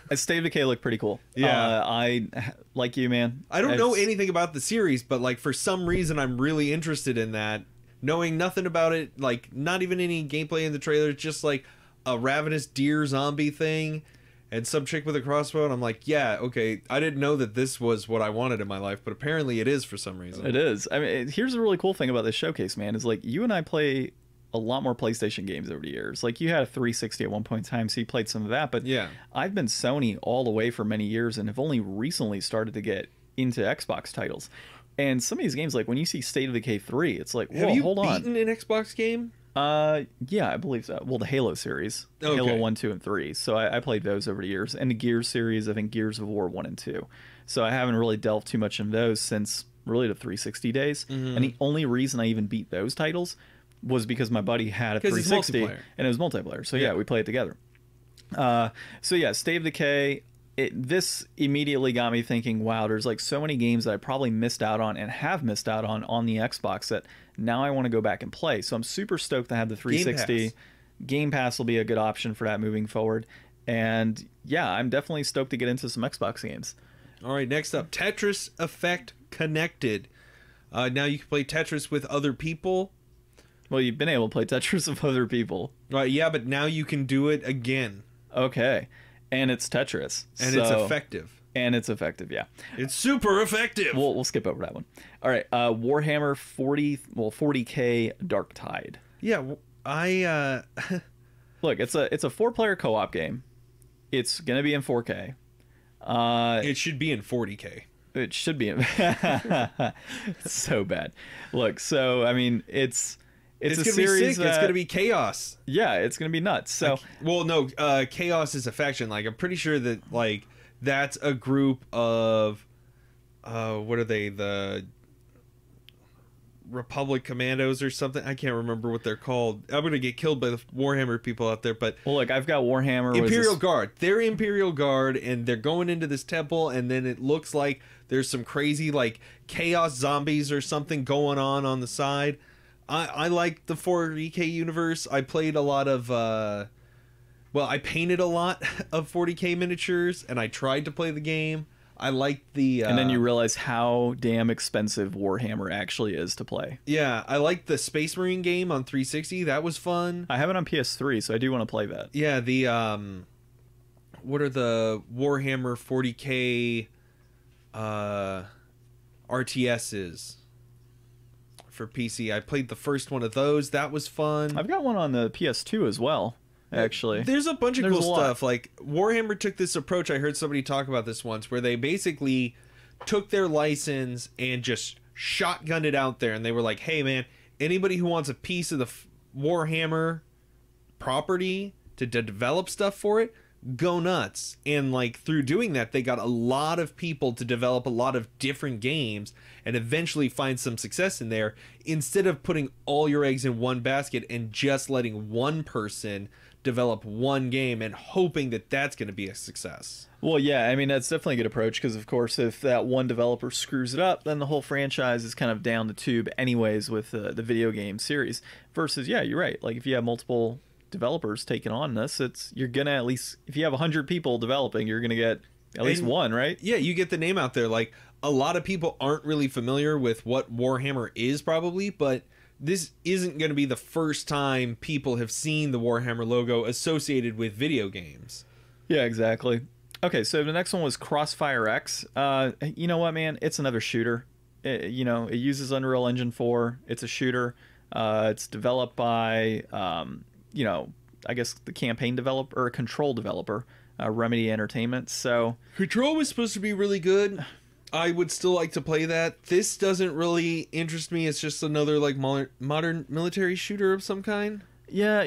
S1: know. State of Decay looked pretty cool.
S2: Yeah.
S1: I like you, man.
S2: I don't know anything about the series, but like for some reason I'm really interested in that. Knowing nothing about it, like not even any gameplay in the trailer, just like a ravenous deer zombie thing and some chick with a crossbow, and I'm like, yeah, okay, I didn't know that this was what I wanted in my life, but apparently it is for some reason.
S1: It is. I mean, here's the really cool thing about this showcase, man, is like you and I play a lot more PlayStation games over the years. Like you had a 360 at one point in time, so you played some of that, but
S2: Yeah.
S1: I've been Sony all the way for many years and have only recently started to get into Xbox titles. And some of these games, like when you see State of Decay 3, it's like, whoa,
S2: Have you
S1: hold on.
S2: beaten an Xbox game?
S1: Yeah, I believe so. Well, the Halo series,
S2: Okay.
S1: Halo 1, 2, and 3. So I played those over the years, and the Gears series. I think Gears of War 1 and 2. So I haven't really delved too much in those since really the 360 days.
S2: Mm-hmm.
S1: And the only reason I even beat those titles was because my buddy had a
S2: 'Cause it's
S1: 360
S2: multiplayer.
S1: and it was multiplayer. So
S2: Yeah.
S1: yeah, we played it together. So yeah, State of Decay. This immediately got me thinking, wow, there's like so many games that I probably missed out on and have missed out on the Xbox that now I want to go back and play. So I'm super stoked to have the 360. Game Pass will be a good option for that moving forward. And yeah, I'm definitely stoked to get into some Xbox games.
S2: All right, next up, Tetris Effect Connected. Now you can play Tetris with other people.
S1: Well, you've been able to play Tetris with other people.
S2: Right, yeah, but now you can do it again.
S1: Okay. And it's Tetris.
S2: And it's effective.
S1: And it's effective, yeah.
S2: It's super effective.
S1: We'll skip over that one. All right, Warhammer 40K Dark Tide.
S2: Yeah, I
S1: Look, it's a 4-player co-op game. It's gonna be in 4K.
S2: it should be in 40K.
S1: It should be in. It's so bad. Look, so I mean, it's a
S2: It's gonna
S1: series.
S2: be sick. It's gonna be chaos.
S1: Yeah, it's gonna be nuts. So
S2: Well, no, chaos is a faction. Like I'm pretty sure that like that's a group of what are they? The Republic Commandos or something. I can't remember what they're called. I'm gonna get killed by the Warhammer people out there, but
S1: well, look, I've got Warhammer. was
S2: Imperial
S1: this-
S2: Guard. They're Imperial Guard, and they're going into this temple, and then it looks like there's some crazy like chaos zombies or something going on the side. I like the 40K universe. I played a lot of I painted a lot of 40K miniatures, and I tried to play the game. I liked the
S1: and then you realize how damn expensive Warhammer actually is to play.
S2: yeah, I liked the Space Marine game on 360. That was fun.
S1: I have it on PS3, so I do want to play that.
S2: Yeah, the what are the Warhammer 40K RTSs for PC? I played the first one of those. That was fun.
S1: I've got one on the PS2 as well, actually.
S2: There's a bunch of
S1: There's
S2: cool
S1: a lot.
S2: stuff. Like Warhammer took this approach. I heard somebody talk about this once, where they basically took their license and just shotgunned it out there, and they were like, "Hey, man, anybody who wants a piece of the Warhammer property to develop stuff for it, go nuts." And like through doing that, they got a lot of people to develop a lot of different games and eventually find some success in there, instead of putting all your eggs in one basket and just letting one person develop one game and hoping that that's going to be a success.
S1: Well, yeah, I mean, that's definitely a good approach because, of course, if that one developer screws it up, then the whole franchise is kind of down the tube anyways with the video game series. Versus, yeah, you're right. Like, if you have multiple developers taking on this, you're going to at least, if you have 100 people developing, you're going to get at least
S2: And-
S1: one, right?
S2: Yeah, you get the name out there. Like, a lot of people aren't really familiar with what Warhammer is, probably, but this isn't going to be the first time people have seen the Warhammer logo associated with video games.
S1: Yeah, exactly. Okay, so the next one was Crossfire X. You know what, man? It's another shooter. It uses Unreal Engine 4. It's a shooter. It's developed by, I guess the campaign developer or control developer, Remedy Entertainment. So
S2: Control was supposed to be really good. I would still like to play that. This doesn't really interest me. It's just another like modern military shooter of some kind.
S1: yeah,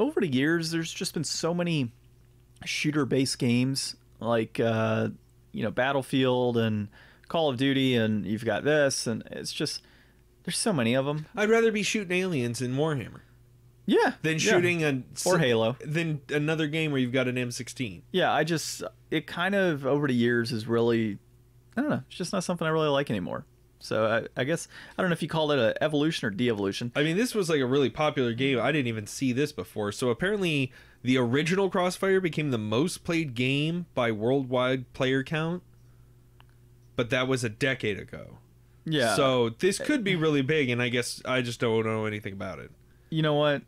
S1: over the years, there's just been so many shooter-based games like Battlefield and Call of Duty, and you've got this, and it's just There's so many of them.
S2: I'd rather be shooting aliens in Warhammer
S1: Yeah.
S2: than
S1: yeah.
S2: shooting
S1: Or Halo.
S2: than another game where you've got an M16.
S1: Yeah, it kind of over the years is really, I don't know, it's just not something I really like anymore. So I guess, I don't know if you call it a evolution or de-evolution.
S2: I mean, this was like a really popular game. I didn't even see this before. So apparently, the original Crossfire became the most played game by worldwide player count, but that was a decade ago.
S1: Yeah.
S2: So this could be really big, and I guess I just don't know anything about it.
S1: You know what?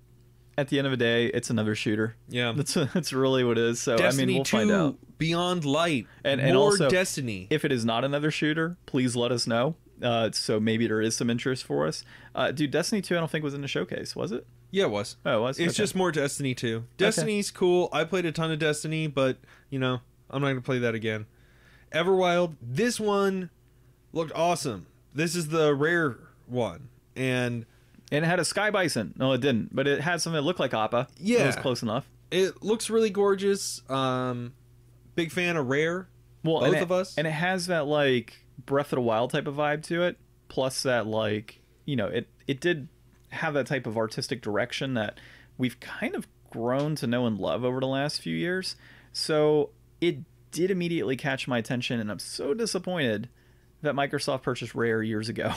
S1: At the end of the day, it's another shooter.
S2: Yeah.
S1: That's really what it is. So,
S2: Destiny
S1: I mean, we'll
S2: 2,
S1: find out.
S2: Beyond Light,
S1: And
S2: more
S1: also,
S2: Destiny.
S1: If it is not another shooter, please let us know. So maybe there is some interest for us. Dude, Destiny 2 I don't think was in the showcase, was it?
S2: Yeah, it was.
S1: Oh, it was?
S2: It's
S1: Okay.
S2: just more Destiny 2. Destiny's cool. I played a ton of Destiny, but, I'm not going to play that again. Everwild, this one looked awesome. This is the rare one. And
S1: it had a Sky Bison. No, it didn't. But it had something that looked like Appa.
S2: Yeah.
S1: It was close enough.
S2: it looks really gorgeous. Big fan of rare.
S1: Well,
S2: Both
S1: and
S2: of us.
S1: And it has that, like, Breath of the Wild type of vibe to it. Plus that, like, it did have that type of artistic direction that we've kind of grown to know and love over the last few years. So it did immediately catch my attention, and I'm so disappointed that Microsoft purchased Rare years ago.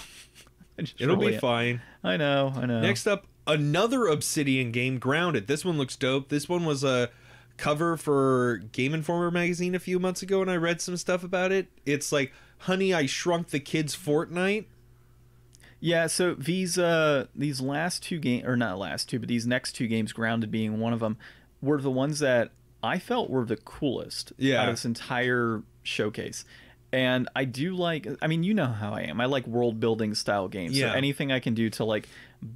S2: It'll be fine.
S1: I know.
S2: Next up, another Obsidian game, Grounded. This one looks dope. This one was a cover for Game Informer magazine a few months ago, and I read some stuff about it. It's like, Honey, I Shrunk the Kids Fortnite.
S1: Yeah, so these last two games, or not last two, but these next two games, Grounded being one of them, were the ones that I felt were the coolest out of this entire showcase. And I do like, I mean, you know how I am. I like world building style games.
S2: Yeah.
S1: So anything I can do to like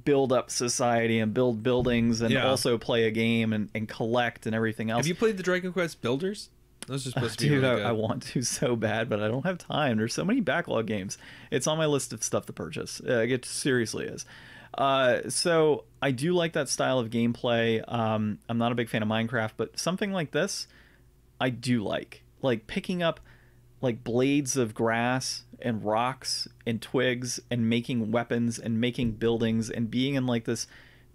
S1: build up society and build buildings and also play a game and collect and everything else.
S2: Have you played the Dragon Quest Builders? Those are supposed to be
S1: Dude,
S2: really good.
S1: I want to so bad, but I don't have time. There's so many backlog games. It's on my list of stuff to purchase. It seriously is. So I do like that style of gameplay. I'm not a big fan of Minecraft, but something like this, I do like. Like picking up like blades of grass and rocks and twigs and making weapons and making buildings and being in like this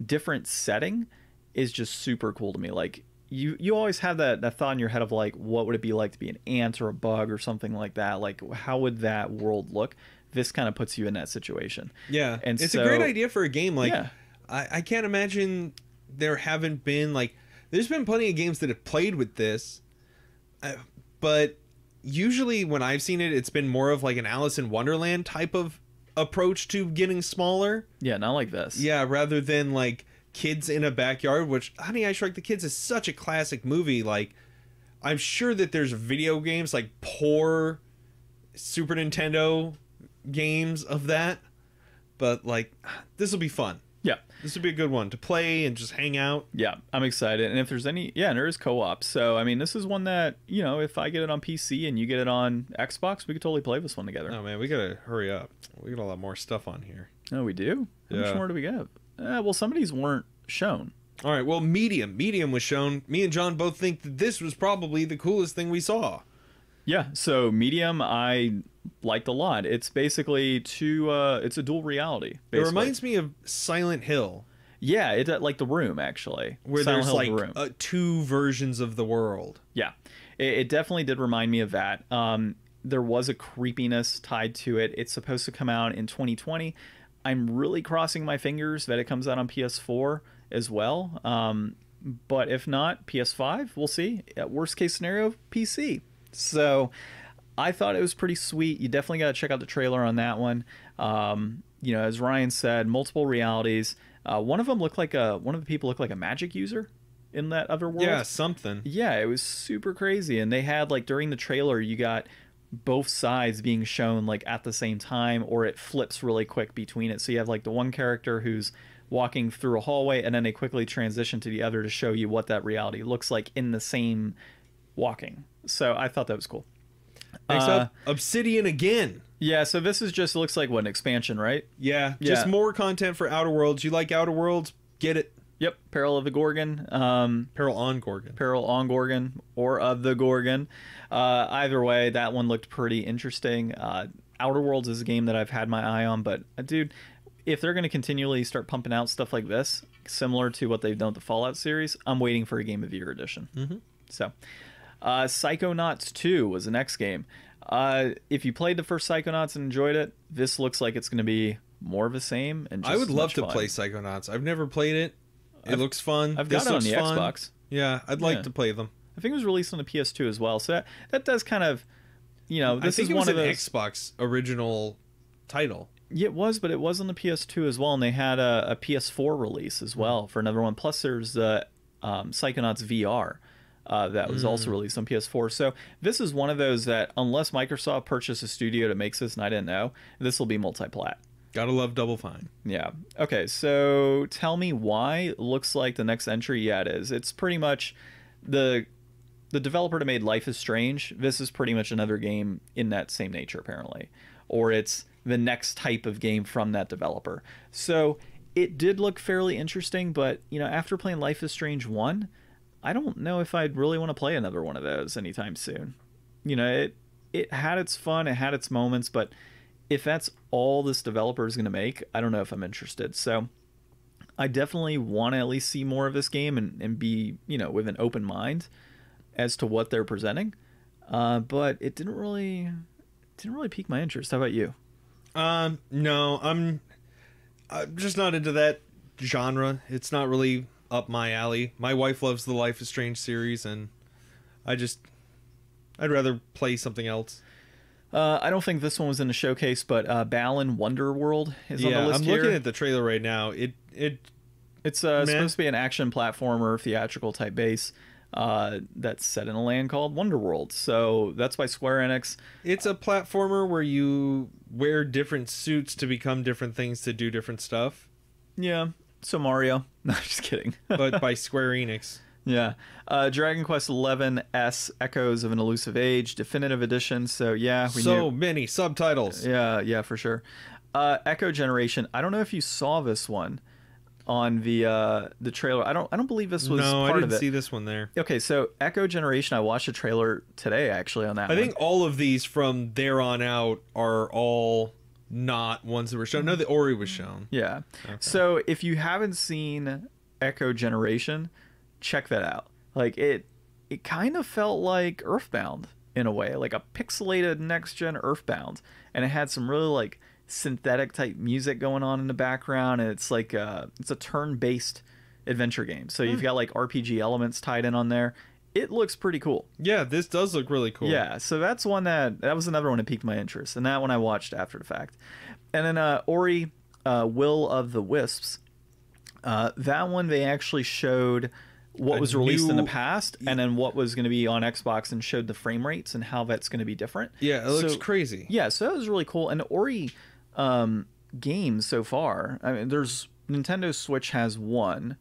S1: different setting is just super cool to me. Like you always have that thought in your head of like, what would it be like to be an ant or a bug or something like that? Like, how would that world look? This kind of puts you in that situation.
S2: Yeah,
S1: and
S2: it's
S1: so,
S2: a great idea for a game. Like,
S1: yeah.
S2: I can't imagine there haven't been like, there's been plenty of games that have played with this, but usually when I've seen it, it's been more of like an Alice in Wonderland type of approach to getting smaller.
S1: Yeah, not like this.
S2: Yeah, rather than like Kids in a Backyard, which Honey, I Shrunk the Kids is such a classic movie. Like, I'm sure that there's video games, like poor Super Nintendo games of that, but like, this will be fun.
S1: Yeah.
S2: This would be a good one to play and just hang out.
S1: Yeah, I'm excited. And if there's any, and there is co-op. So, I mean, this is one that, if I get it on PC and you get it on Xbox, we could totally play this one together.
S2: Oh man, we gotta hurry up. We got a lot more stuff on here.
S1: Oh, we do? How much more do we have? Well, some of these weren't shown.
S2: All right, well, Medium was shown. Me and John both think that this was probably the coolest thing we saw.
S1: Yeah, so Medium I liked a lot. It's basically it's a dual reality, basically.
S2: It reminds me of Silent Hill.
S1: Yeah, it like The Room, actually.
S2: Where
S1: Silent
S2: there's
S1: Hill,
S2: like two versions of the world.
S1: Yeah, it definitely did remind me of that. There was a creepiness tied to it. It's supposed to come out in 2020. I'm really crossing my fingers that it comes out on PS4 as well. But if not, PS5, we'll see. At worst case scenario, PC. So I thought it was pretty sweet. You definitely got to check out the trailer on that one. As Ryan said, multiple realities. One of them looked like one of the people looked like a magic user in that other world.
S2: Yeah, something.
S1: Yeah, it was super crazy. And they had like during the trailer, you got both sides being shown like at the same time, or it flips really quick between it. So you have like the one character who's walking through a hallway, and then they quickly transition to the other to show you what that reality looks like in the same walking. So I thought that was cool.
S2: Next up, Obsidian again.
S1: Yeah, so this is just looks like what, an expansion, right?
S2: Yeah, just more content for Outer Worlds. You like Outer Worlds? Get it.
S1: Yep, Peril of the Gorgon.
S2: Peril on Gorgon.
S1: Peril on Gorgon, or of the Gorgon. Either way, that one looked pretty interesting. Outer Worlds is a game that I've had my eye on, but dude, if they're going to continually start pumping out stuff like this, similar to what they've done with the Fallout series, I'm waiting for a Game of the Year edition. So, Psychonauts 2 was the next game. If you played the first Psychonauts and enjoyed it, this looks like it's going to be more of the same. And just
S2: I would
S1: as
S2: love
S1: much
S2: to
S1: fun.
S2: play Psychonauts. I've never played it. It looks fun.
S1: I've got
S2: This
S1: it on
S2: looks
S1: the
S2: fun.
S1: Xbox.
S2: Yeah, I'd like
S1: Yeah.
S2: to play them.
S1: I think it was released on the PS2 as well. So that does kind of, you know,
S2: I
S1: this
S2: think
S1: is
S2: it was
S1: one of
S2: an
S1: those.
S2: Xbox original title.
S1: Yeah, it was, but it was on the PS2 as well, and they had a PS4 release as well for another one. Plus, there's the Psychonauts VR that was also released on PS4. So this is one of those that, unless Microsoft purchased a studio that makes this, and I didn't know, this will be multi-plat.
S2: Gotta love Double Fine.
S1: Yeah. Okay, so tell me why it looks like the next entry. Yeah, it is. It's pretty much the developer that made Life is Strange. This is pretty much another game in that same nature, apparently. Or it's the next type of game from that developer. So it did look fairly interesting, but, you know, after playing Life is Strange 1, I don't know if I'd really want to play another one of those anytime soon. You know, it had its fun, it had its moments, but if that's all this developer is going to make, I don't know if I'm interested. So I definitely want to at least see more of this game and be, you know, with an open mind as to what they're presenting. But it didn't really pique my interest. How about you?
S2: No, I'm just not into that genre. It's not really up my alley. My wife loves the Life is Strange series, and I'd rather play something else.
S1: I don't think this one was in the showcase, but Balan Wonderworld is on the list
S2: I'm
S1: here.
S2: looking at the trailer right now.
S1: It's supposed to be an action platformer, theatrical type base that's set in a land called Wonderworld. So that's by Square Enix.
S2: It's a platformer where you wear different suits to become different things to do different stuff,
S1: Yeah, so Mario. No, just kidding.
S2: but by Square Enix.
S1: Yeah. Dragon Quest XI S Echoes of an Elusive Age Definitive Edition. So yeah, we
S2: So
S1: knew.
S2: many subtitles.
S1: Yeah, for sure. Echo Generation. I don't know if you saw this one on the trailer. I don't believe this was
S2: No, I
S1: part
S2: didn't
S1: of it.
S2: see this one there.
S1: Okay, so Echo Generation. I watched a trailer today actually on that.
S2: I
S1: one.
S2: think all of these from there on out are all not ones that were shown. No, the Ori was shown.
S1: Yeah. So if you haven't seen Echo Generation, check that out. Like it kind of felt like Earthbound in a way, like a pixelated next gen Earthbound, and it had some really like synthetic type music going on in the background, and it's like it's a turn-based adventure game. So you've got like RPG elements tied in on there. It looks pretty cool.
S2: Yeah, this does look really cool.
S1: Yeah, so that's one that was another one that piqued my interest, and that one I watched after the fact. And then Ori, Will of the Wisps. That one they actually showed what was released in the past, and then what was going to be on Xbox, and showed the frame rates and how that's going to be different.
S2: Yeah, it looks
S1: So-
S2: crazy.
S1: Yeah, so that was really cool. And the Ori games so far, I mean, there's Nintendo Switch has one,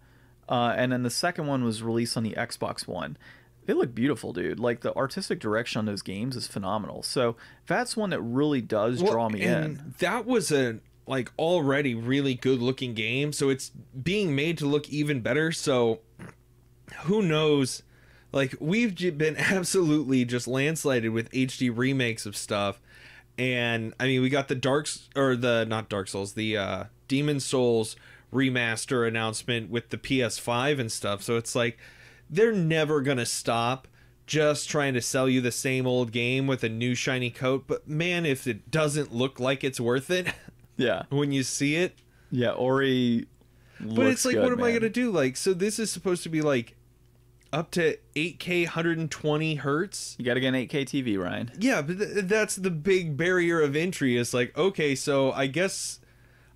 S1: and then the second one was released on the Xbox One. They look beautiful, dude. Like the artistic direction on those games is phenomenal. So that's one that really does draw me in.
S2: That was a like already really good looking game, so it's being made to look even better. So who knows? Like we've been absolutely just landslided with HD remakes of stuff, and I mean we got the Demon Souls remaster announcement with the PS5 and stuff. So it's like they're never gonna stop just trying to sell you the same old game with a new shiny coat. But man, if it doesn't look like it's worth it
S1: Yeah.
S2: when you see it.
S1: Yeah, Ori
S2: But it's like,
S1: good,
S2: what am I
S1: man.
S2: gonna do? Like, so this is supposed to be like up to 8K 120 hertz.
S1: You got to get an 8K TV, Ryan.
S2: Yeah, but that's the big barrier of entry. Is like, okay, so I guess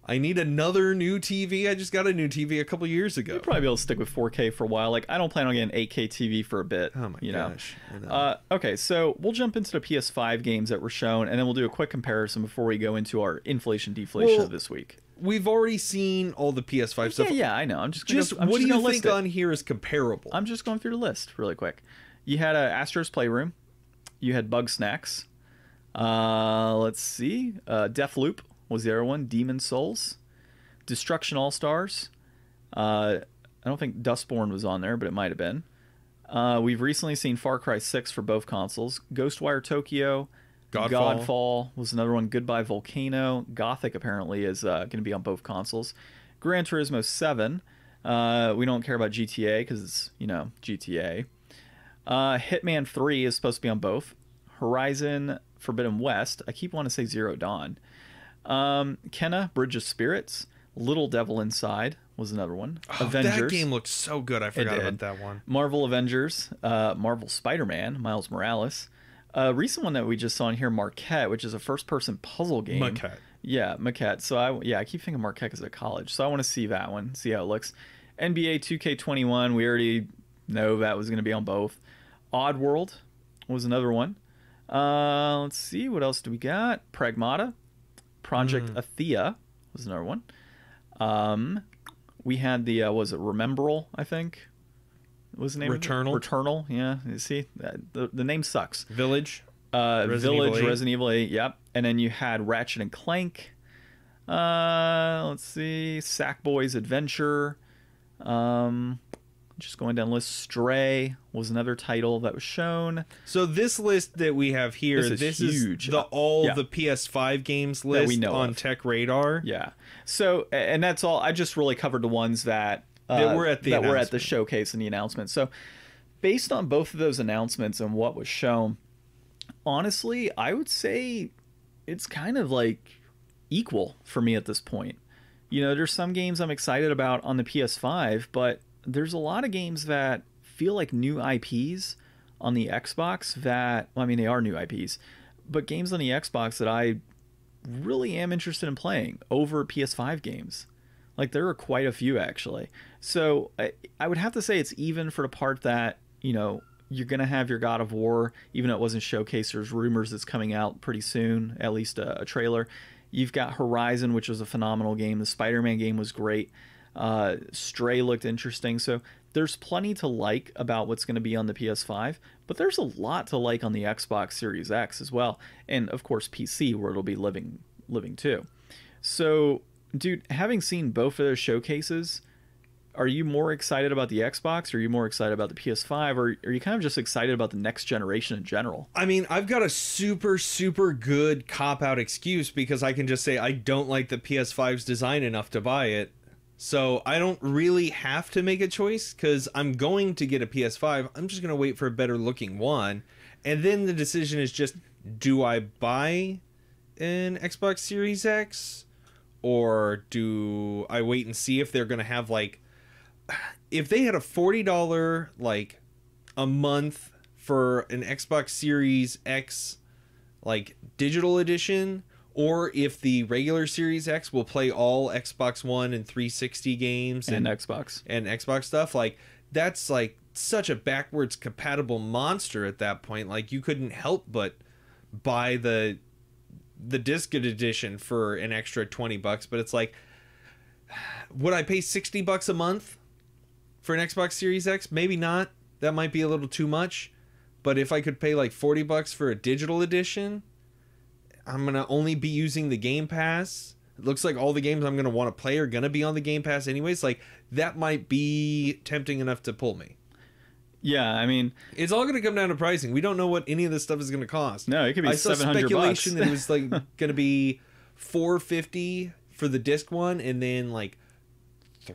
S2: I need another new TV. I just got a new TV a couple years ago.
S1: You'll probably be able to stick with 4K for a while. Like, I don't plan on getting 8K TV for a bit.
S2: Oh my
S1: you
S2: gosh.
S1: Know? Okay, so we'll jump into the PS5 games that were shown, and then we'll do a quick comparison before we go into our inflation deflation
S2: Well,
S1: of this week.
S2: We've already seen all the PS5 stuff.
S1: Yeah, I know. I'm just gonna,
S2: Just
S1: I'm
S2: what
S1: just
S2: do
S1: gonna
S2: you
S1: list
S2: think
S1: it.
S2: on here is comparable?
S1: I'm just going through the list really quick. You had Astro's Playroom. You had Bug Snacks. Let's see. Deathloop was the other one. Demon Souls. Destruction All Stars. I don't think Dustborn was on there, but it might have been. We've recently seen Far Cry 6 for both consoles. Ghostwire Tokyo. Godfall was another one. Goodbye Volcano. Gothic apparently is going to be on both consoles. Gran Turismo 7. We don't care about GTA because it's, GTA. Hitman 3 is supposed to be on both. Horizon Forbidden West. I keep wanting to say Zero Dawn. Kenna, Bridge of Spirits. Little Devil Inside was another one. Avengers.
S2: That game looked so good. I forgot about that one.
S1: Marvel Avengers. Marvel Spider-Man. Miles Morales. A recent one that we just saw in here, Marquette, which is a first-person puzzle game.
S2: Marquette.
S1: Yeah, Marquette. So I keep thinking Marquette is at college. So I want to see that one, see how it looks. NBA 2K21, we already know that was going to be on both. Oddworld was another one. Let's see, what else do we got? Pragmata. Project Athea was another one. We had the, was it Remembrall, I think? What was the name
S2: Returnal.
S1: of it? Returnal, yeah. You see, the name sucks.
S2: Village.
S1: Resident Evil 8, yep. And then you had Ratchet and Clank. Let's see, Sackboy's Adventure. Just going down the list. Stray was another title that was shown.
S2: So this list that we have here, this is huge. The PS5 games list
S1: we know
S2: on
S1: of.
S2: Tech Radar.
S1: Yeah. So, and that's all. I just really covered the ones that
S2: were at the
S1: showcase and the announcement. So, based on both of those announcements and what was shown, honestly, I would say it's kind of like equal for me at this point. There's some games I'm excited about on the PS5, but there's a lot of games that feel like new IPs on the Xbox that, well, I mean, they are new IPs, but games on the Xbox that I really am interested in playing over PS5 games. Like, there are quite a few, actually. So I would have to say it's even for the part that, you're going to have your God of War, even though it wasn't showcased. There's rumors it's coming out pretty soon, at least a trailer. You've got Horizon, which was a phenomenal game. The Spider-Man game was great. Stray looked interesting. So there's plenty to like about what's going to be on the PS5, but there's a lot to like on the Xbox Series X as well. And of course, PC, where it'll be living too. So, dude, having seen both of those showcases, are you more excited about the Xbox, or are you more excited about the PS5, or are you kind of just excited about the next generation in general?
S2: I mean, I've got a super, super good cop-out excuse because I can just say I don't like the PS5's design enough to buy it. So I don't really have to make a choice because I'm going to get a PS5. I'm just going to wait for a better looking one. And then the decision is just, do I buy an Xbox Series X? Or do I wait and see if they're going to have like... If they had a $40 like a month for an Xbox Series X like digital edition, or if the regular Series X will play all Xbox One and 360 games
S1: and Xbox
S2: stuff, like that's like such a backwards compatible monster at that point. Like you couldn't help but buy the disc edition for an extra $20, but it's like, would I pay $60 a month for an Xbox Series X? Maybe not. That might be a little too much. But if I could pay like $40 for a digital edition, I'm going to only be using the Game Pass. It looks like all the games I'm going to want to play are going to be on the Game Pass anyways. Like, that might be tempting enough to pull me.
S1: Yeah, I mean,
S2: it's all going to come down to pricing. We don't know what any of this stuff is going to cost.
S1: No, it could be $700. I saw speculation
S2: that it was like going to be $450 for the disc one, and then like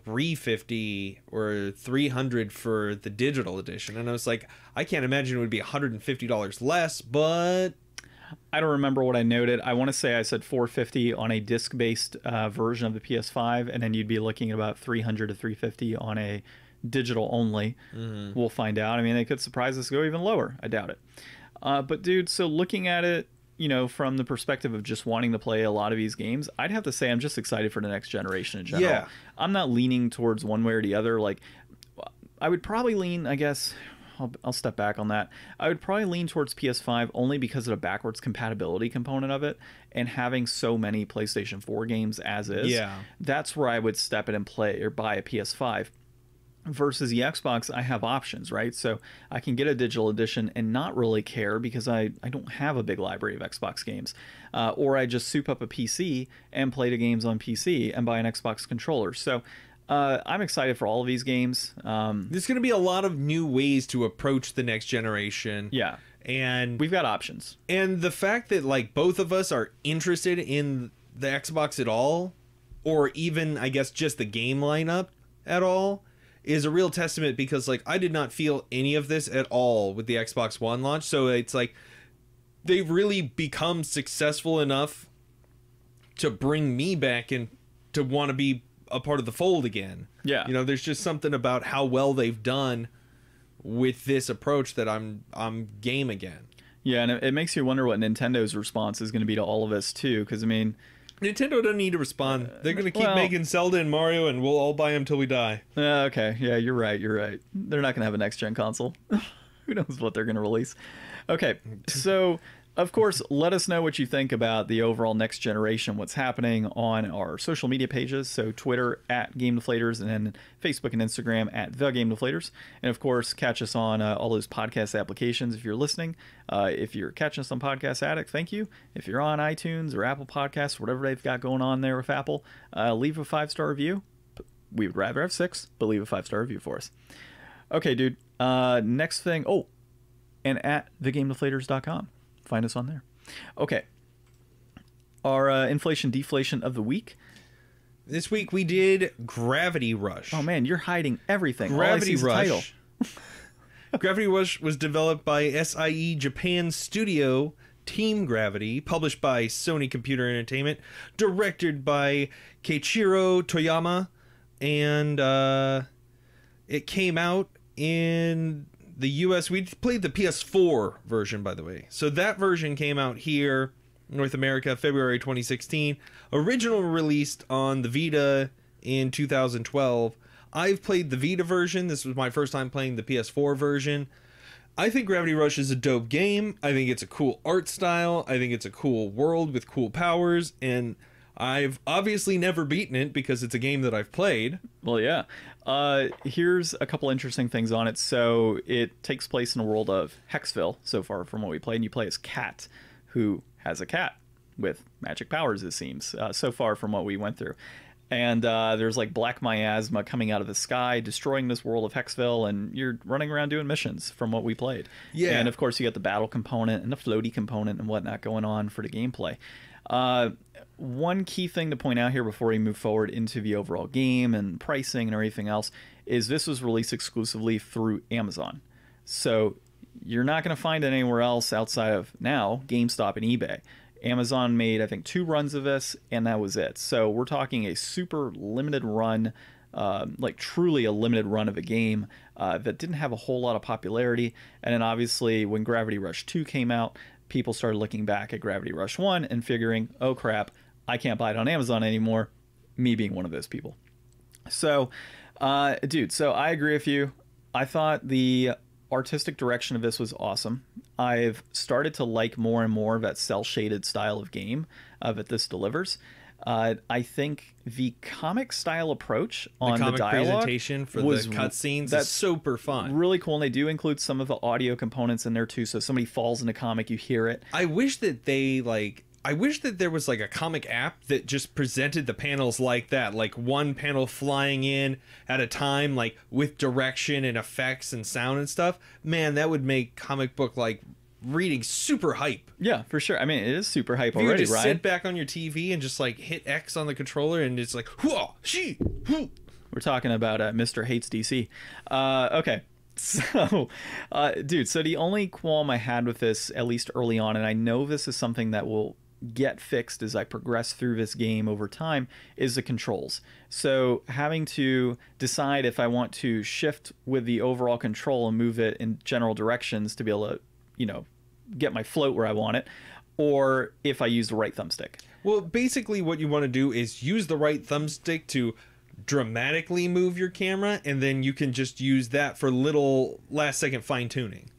S2: $350 or $300 for the digital edition. And I was like, I can't imagine it would be $150 less, but
S1: I don't remember what I noted. I want to say I said $450 on a disc-based version of the PS5, and then you'd be looking at about $300 to $350 on a digital only. Mm-hmm. We'll find out. I mean, they could surprise us, go even lower. I doubt it. But dude, so looking at it, from the perspective of just wanting to play a lot of these games, I'd have to say I'm just excited for the next generation in general.
S2: Yeah.
S1: I'm not leaning towards one way or the other. Like, I would probably lean, I guess, I'll step back on that. I would probably lean towards PS5 only because of the backwards compatibility component of it, and having so many PlayStation 4 games as is.
S2: Yeah.
S1: That's where I would step in and play or buy a PS5. Versus the Xbox, I have options, right? So I can get a digital edition and not really care because I don't have a big library of Xbox games. Or I just soup up a PC and play the games on PC and buy an Xbox controller. So I'm excited for all of these games.
S2: There's going to be a lot of new ways to approach the next generation.
S1: Yeah.
S2: And
S1: We've got options.
S2: and the fact that like both of us are interested in the Xbox at all, or even I guess just the game lineup at all, is a real testament, because like I did not feel any of this at all with the Xbox One launch. So it's like they've really become successful enough to bring me back and to want to be a part of the fold again.
S1: Yeah.
S2: You know, there's just something about how well they've done with this approach that I'm game again.
S1: Yeah, and it makes you wonder what Nintendo's response is going to be to all of this too, because I mean,
S2: Nintendo doesn't need to respond. They're going to keep
S1: well-
S2: making Zelda and Mario, and we'll all buy them till we die.
S1: okay, yeah, you're right. They're not going to have a next gen console. Who knows what they're going to release? Okay, so of course, let us know what you think about the overall next generation, what's happening on our social media pages. So Twitter at Game Deflators, and then Facebook and Instagram at The Game Deflators. And of course, catch us on all those podcast applications if you're listening. If you're catching us on Podcast Addict, thank you. If you're on iTunes or Apple Podcasts, whatever they've got going on there with Apple, leave a 5-star review. We would rather have 6, but leave a 5-star review for us. Okay, dude. Next thing. Oh, and at thegamedeflators.com. Find us on there. Okay. Our inflation deflation of the week.
S2: This week we did Gravity Rush.
S1: Oh man, you're hiding everything. All I see
S2: Gravity
S1: is the title.
S2: Rush. Gravity Rush was developed by SIE Japan Studio Team Gravity, published by Sony Computer Entertainment, directed by Keiichiro Toyama, and it came out in the US. We played the PS4 version, by the way. So that version came out here, North America, February 2016. Original released on the Vita in 2012. I've played the Vita version. This was my first time playing the PS4 version. I think Gravity Rush is a dope game. I think it's a cool art style. I think it's a cool world with cool powers. And I've obviously never beaten it because it's a game that I've played.
S1: Well, yeah. Here's a couple interesting things on it. So it takes place in a world of Hexville so far from what we played. And you play as Cat, who has a cat with magic powers, it seems, so far from what we went through. And there's like black miasma coming out of the sky, destroying this world of Hexville, and you're running around doing missions from what we played.
S2: Yeah.
S1: And of course, you got the battle component and the floaty component and whatnot going on for the gameplay. One key thing to point out here before we move forward into the overall game and pricing and everything else is this was released exclusively through Amazon. So you're not going to find it anywhere else outside of now GameStop and eBay. Amazon made, I think, 2 runs of this, and that was it. So we're talking a super limited run, like truly a limited run of a game that didn't have a whole lot of popularity. And then obviously when Gravity Rush 2 came out, people started looking back at Gravity Rush 1 and figuring, oh crap, I can't buy it on Amazon anymore, me being one of those people. So, dude, so I agree with you. I thought the artistic direction of this was awesome. I've started to like more and more of that cel-shaded style of game that this delivers. I think the comic style approach on the
S2: comic
S1: dialogue
S2: presentation for
S1: was
S2: the cutscenes
S1: that's
S2: is super fun.
S1: really cool, and they do include some of the audio components in there too. So if somebody falls in a comic, you hear it.
S2: I wish that I wish that there was like a comic app that just presented the panels like that, like one panel flying in at a time, like with direction and effects and sound and stuff. Man, that would make comic book like reading super hype.
S1: Yeah, for sure. I mean, it is super hype
S2: If you
S1: already,
S2: just
S1: right?
S2: sit back on your TV and just like hit X on the controller and it's like, whoa, she, whoo.
S1: We're talking about Mr. Hates DC. Okay. So, dude, so the only qualm I had with this, at least early on, and I know this is something that will get fixed as I progress through this game over time, is the controls. So having to decide if I want to shift with the overall control and move it in general directions to be able to, you know, get my float where I want it, or if I use the right thumbstick.
S2: Well, basically what you want to do is use the right thumbstick to dramatically move your camera, and then you can just use that for little last second fine tuning.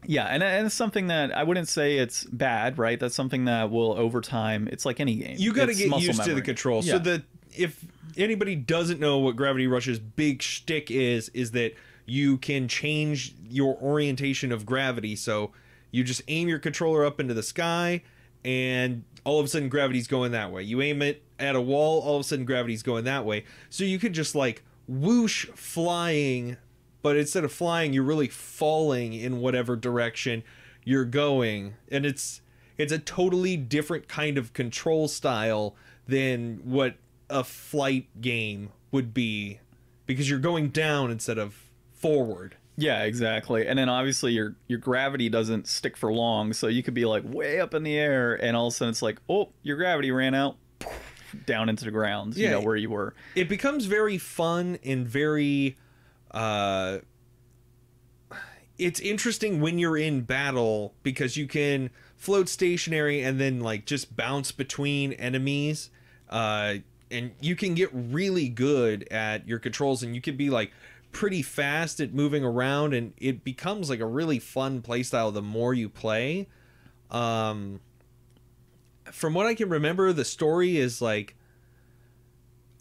S1: Yeah, and it's something that I wouldn't say it's bad, right? That's something that will, over time, it's like any game.
S2: You got to
S1: It's
S2: get
S1: muscle
S2: used to the
S1: memory.
S2: control.
S1: Yeah.
S2: So that if anybody doesn't know what Gravity Rush's big shtick is that you can change your orientation of gravity. So you just aim your controller up into the sky, and all of a sudden gravity's going that way. You aim it at a wall, all of a sudden gravity's going that way. So you could just like whoosh flying, but instead of flying, you're really falling in whatever direction you're going, and it's a totally different kind of control style than what a flight game would be, because you're going down instead of forward.
S1: Yeah, exactly. And then obviously your gravity doesn't stick for long, so you could be like way up in the air, and all of a sudden it's like, oh, your gravity ran out, down into the ground, you know, where you were.
S2: It becomes very fun and very it's interesting when you're in battle, because you can float stationary and then like just bounce between enemies, and you can get really good at your controls, and you can be like pretty fast at moving around, and it becomes like a really fun playstyle the more you play. From what I can remember, the story is like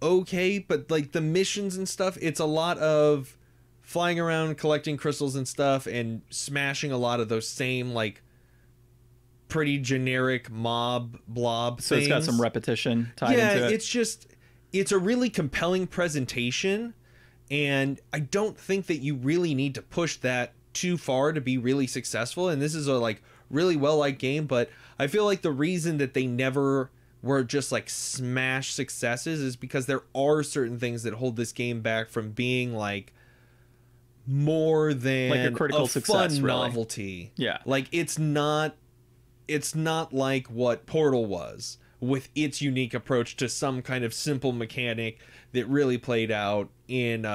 S2: okay, but like the missions and stuff, it's a lot of flying around collecting crystals and stuff and smashing a lot of those same like pretty generic mob blob
S1: so
S2: things.
S1: It's got some repetition tied into it.
S2: It's a really compelling presentation, and I don't think that you really need to push that too far to be really successful. And this is a like really well liked game, but I feel like the reason that they never were just like smash successes is because there are certain things that hold this game back from being like more than
S1: like a critical success,
S2: fun
S1: really.
S2: novelty.
S1: Yeah.
S2: Like it's not like what Portal was, with its unique approach to some kind of simple mechanic that really played out in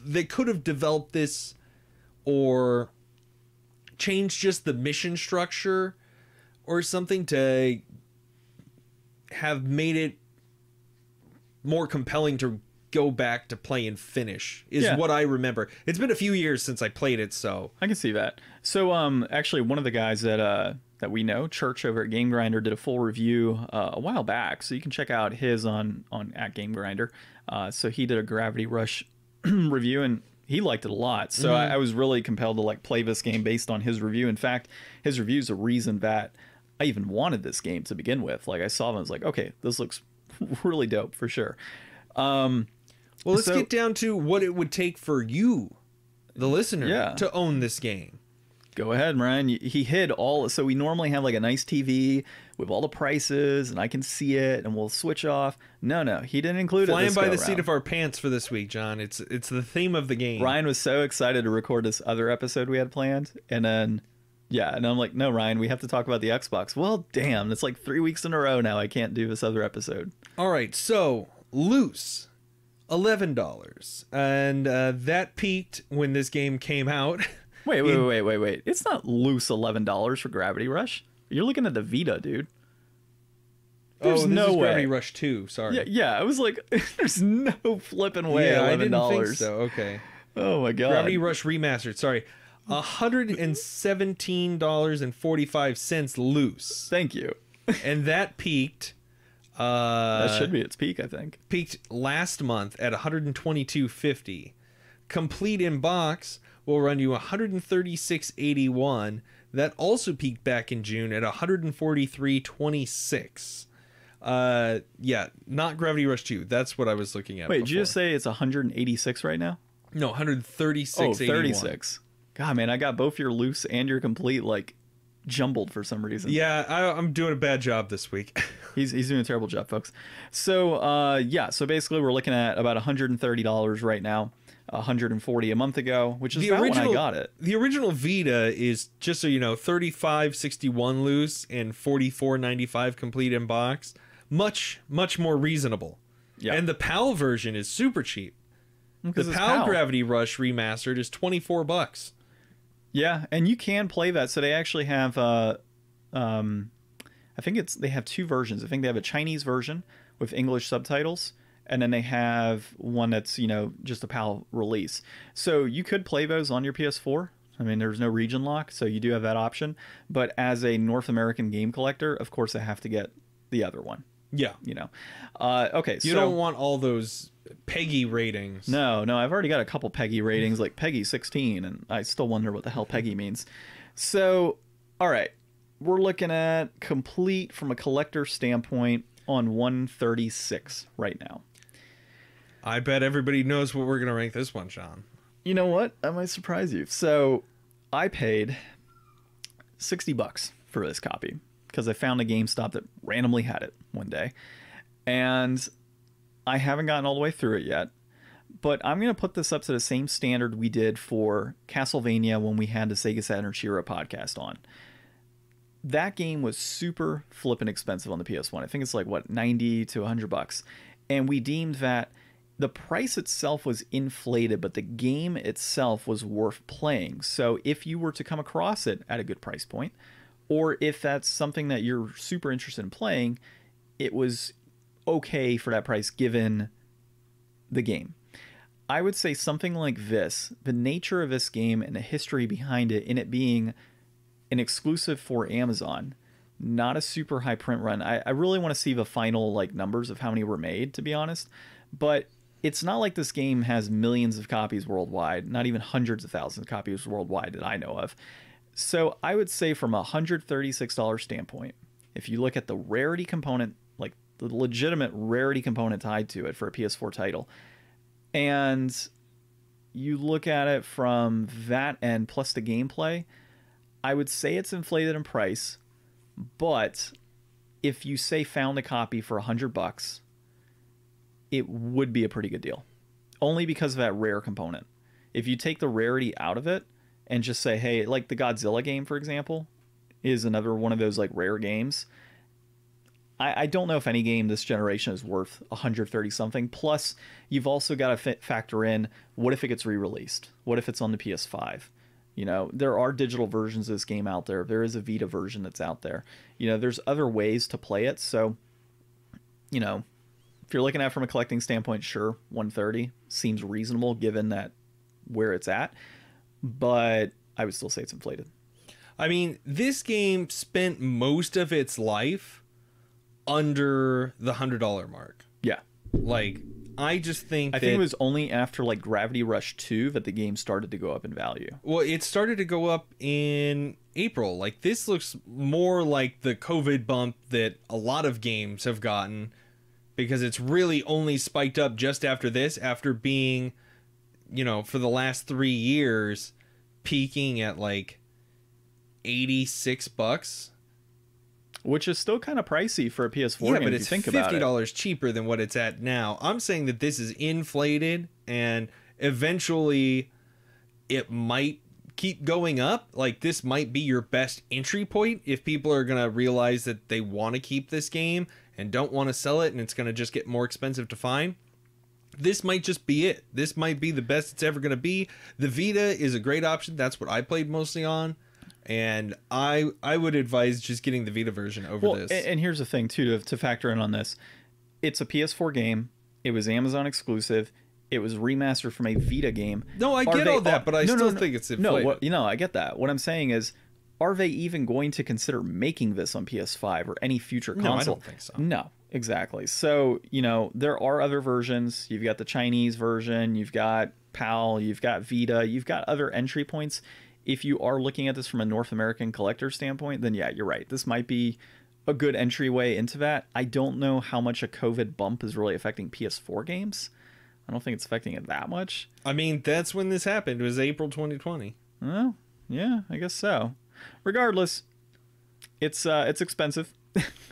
S2: they could have developed this or changed just the mission structure or something to have made it more compelling to go back to play and finish, is what I remember. It's been a few years since I played it, so
S1: I can see that. So actually one of the guys that we know, Church over at Game Grinder, did a full review a while back, so you can check out his on at Game Grinder. So he did a Gravity Rush review, and he liked it a lot. So I was really compelled to like play this game based on his review. In fact, his review is a reason that I even wanted this game to begin with. Like I saw them, I was like, okay, this looks really dope for sure.
S2: Well, let's get down to what it would take for you, the listener, to own this game.
S1: Go ahead, Ryan. He hid all. So we normally have like a nice TV with all the prices, and I can see it, and we'll switch off. No, he didn't include it.
S2: Flying by the seat of our pants for this week, John. It's the theme of the game.
S1: Ryan was so excited to record this other episode we had planned, and then and I'm like, no, Ryan, we have to talk about the Xbox. Well, damn, it's like 3 weeks in a row now. I can't do this other episode.
S2: All right, so Loose. $11, and that peaked when this game came out.
S1: Wait! It's not loose $11 for Gravity Rush. You're looking at the Vita, dude. There's no way.
S2: Gravity Rush 2. Sorry.
S1: Yeah. I was like, there's no flipping way.
S2: Yeah,
S1: $11.
S2: I didn't think so. Okay.
S1: Oh my god.
S2: Gravity Rush Remastered. Sorry, $117.45 loose.
S1: Thank you.
S2: And that peaked.
S1: That should be its peak, I think.
S2: Peaked last month at $122.50. Complete in box will run you $136.81. That also peaked back in June at $143.26. Not Gravity Rush 2. That's what I was looking at.
S1: Wait, did you just say it's 186 right now?
S2: No, 136.81.
S1: Oh, 36. God, man, I got both your loose and your complete like jumbled for some reason.
S2: Yeah, I'm doing a bad job this week.
S1: He's doing a terrible job, folks. So so basically we're looking at about $130 right now. $140 a month ago, which is about when I got it.
S2: The original Vita is, just so you know, $35.61 loose and $44.95 complete in box. Much more reasonable. Yeah. And the PAL version is super cheap. The PAL Gravity Rush Remastered is $24.
S1: Yeah, and you can play that. So they actually have I think they have two versions. I think they have a Chinese version with English subtitles, and then they have one that's, just a PAL release. So you could play those on your PS4. I mean, there's no region lock, so you do have that option. But as a North American game collector, of course, I have to get the other one.
S2: Yeah.
S1: Okay.
S2: You don't want all those PEGI ratings.
S1: No, I've already got a couple PEGI ratings, like PEGI 16, and I still wonder what the hell PEGI means. So, all right. We're looking at complete from a collector standpoint on 136 right now.
S2: I bet everybody knows what we're going to rank this one, Sean.
S1: You know what? I might surprise you. So I paid $60 for this copy because I found a GameStop that randomly had it one day. And I haven't gotten all the way through it yet. But I'm going to put this up to the same standard we did for Castlevania when we had the Sega Saturn Shiro podcast on. That game was super flippin' expensive on the PS1. I think it's like, what, 90 to $100. And we deemed that the price itself was inflated, but the game itself was worth playing. So if you were to come across it at a good price point, or if that's something that you're super interested in playing, it was okay for that price given the game. I would say something like this, the nature of this game and the history behind it, in it being an exclusive for Amazon, not a super high print run. I really want to see the final like numbers of how many were made, to be honest. But it's not like this game has millions of copies worldwide, not even hundreds of thousands of copies worldwide that I know of. So I would say from a $136 standpoint, if you look at the rarity component, like the legitimate rarity component tied to it for a PS4 title, and you look at it from that end plus the gameplay, I would say it's inflated in price. But if you say found a copy for $100, it would be a pretty good deal. Only because of that rare component. If you take the rarity out of it and just say, hey, like the Godzilla game, for example, is another one of those like rare games. I don't know if any game this generation is worth 130 something. Plus, you've also got to factor in, what if it gets re-released? What if it's on the PS5? You know, there are digital versions of this game out there. There is a Vita version that's out there. You know, there's other ways to play it. So, you know, if you're looking at it from a collecting standpoint, sure, 130 seems reasonable given that where it's at. But I would still say it's inflated.
S2: I mean, this game spent most of its life under the $100 mark.
S1: Yeah.
S2: Like, I just think
S1: I think it was only after like Gravity Rush 2 that the game started to go up in value.
S2: Well, it started to go up in April. Like, this looks more like the COVID bump that a lot of games have gotten, because it's really only spiked up just after this, after being, you know, for the last 3 years peaking at like $86.
S1: Which is still kind of pricey for a PS4
S2: yeah,
S1: game,
S2: but
S1: if
S2: it's
S1: you think about it.
S2: $50 cheaper than what it's at now. I'm saying that this is inflated, and eventually it might keep going up. Like, this might be your best entry point if people are going to realize that they want to keep this game and don't want to sell it, and it's going to just get more expensive to find. This might just be it. This might be the best it's ever going to be. The Vita is a great option. That's what I played mostly on. And I would advise just getting the Vita version over this.
S1: And here's the thing, too, to factor in on this. It's a PS4 game. It was Amazon exclusive. It was remastered from a Vita game.
S2: No, I get all that, but I still think it's inflated.
S1: No, I get that. What I'm saying is, are they even going to consider making this on PS5 or any future console?
S2: No, I don't think so.
S1: No, exactly. So, you know, there are other versions. You've got the Chinese version. You've got PAL. You've got Vita. You've got other entry points. If you are looking at this from a North American collector standpoint, then yeah, you're right. This might be a good entryway into that. I don't know how much a COVID bump is really affecting PS4 games. I don't think it's affecting it that much.
S2: I mean, that's when this happened. It was April 2020.
S1: Well, yeah, I guess so. Regardless, it's expensive.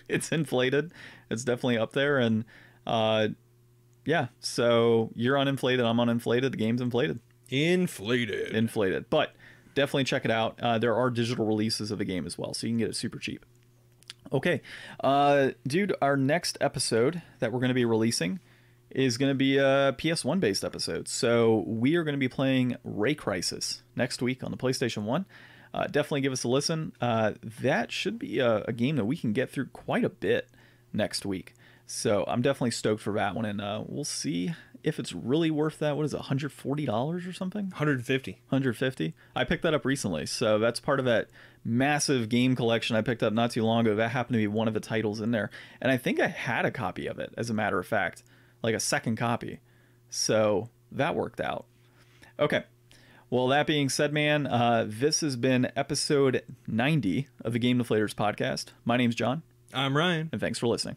S1: It's inflated. It's definitely up there, and yeah. So you're uninflated. I'm uninflated. The game's inflated. Inflated. But definitely check it out. There are digital releases of the game as well, so you can get it super cheap. Okay, dude, our next episode that we're going to be releasing is going to be a PS1 based episode. So we are going to be playing Ray Crisis next week on the PlayStation 1. Definitely give us a listen. That should be a game that we can get through quite a bit next week. So I'm definitely stoked for that one, and we'll see if it's really worth that. What is it, $140 or something?
S2: 150.
S1: 150. I picked that up recently, so that's part of that massive game collection I picked up not too long ago. That happened to be one of the titles in there, and I think I had a copy of it, as a matter of fact, like a second copy. So that worked out. Okay. Well, that being said, man, this has been episode 90 of the Game Deflators podcast. My name's John.
S2: I'm Ryan.
S1: And thanks for listening.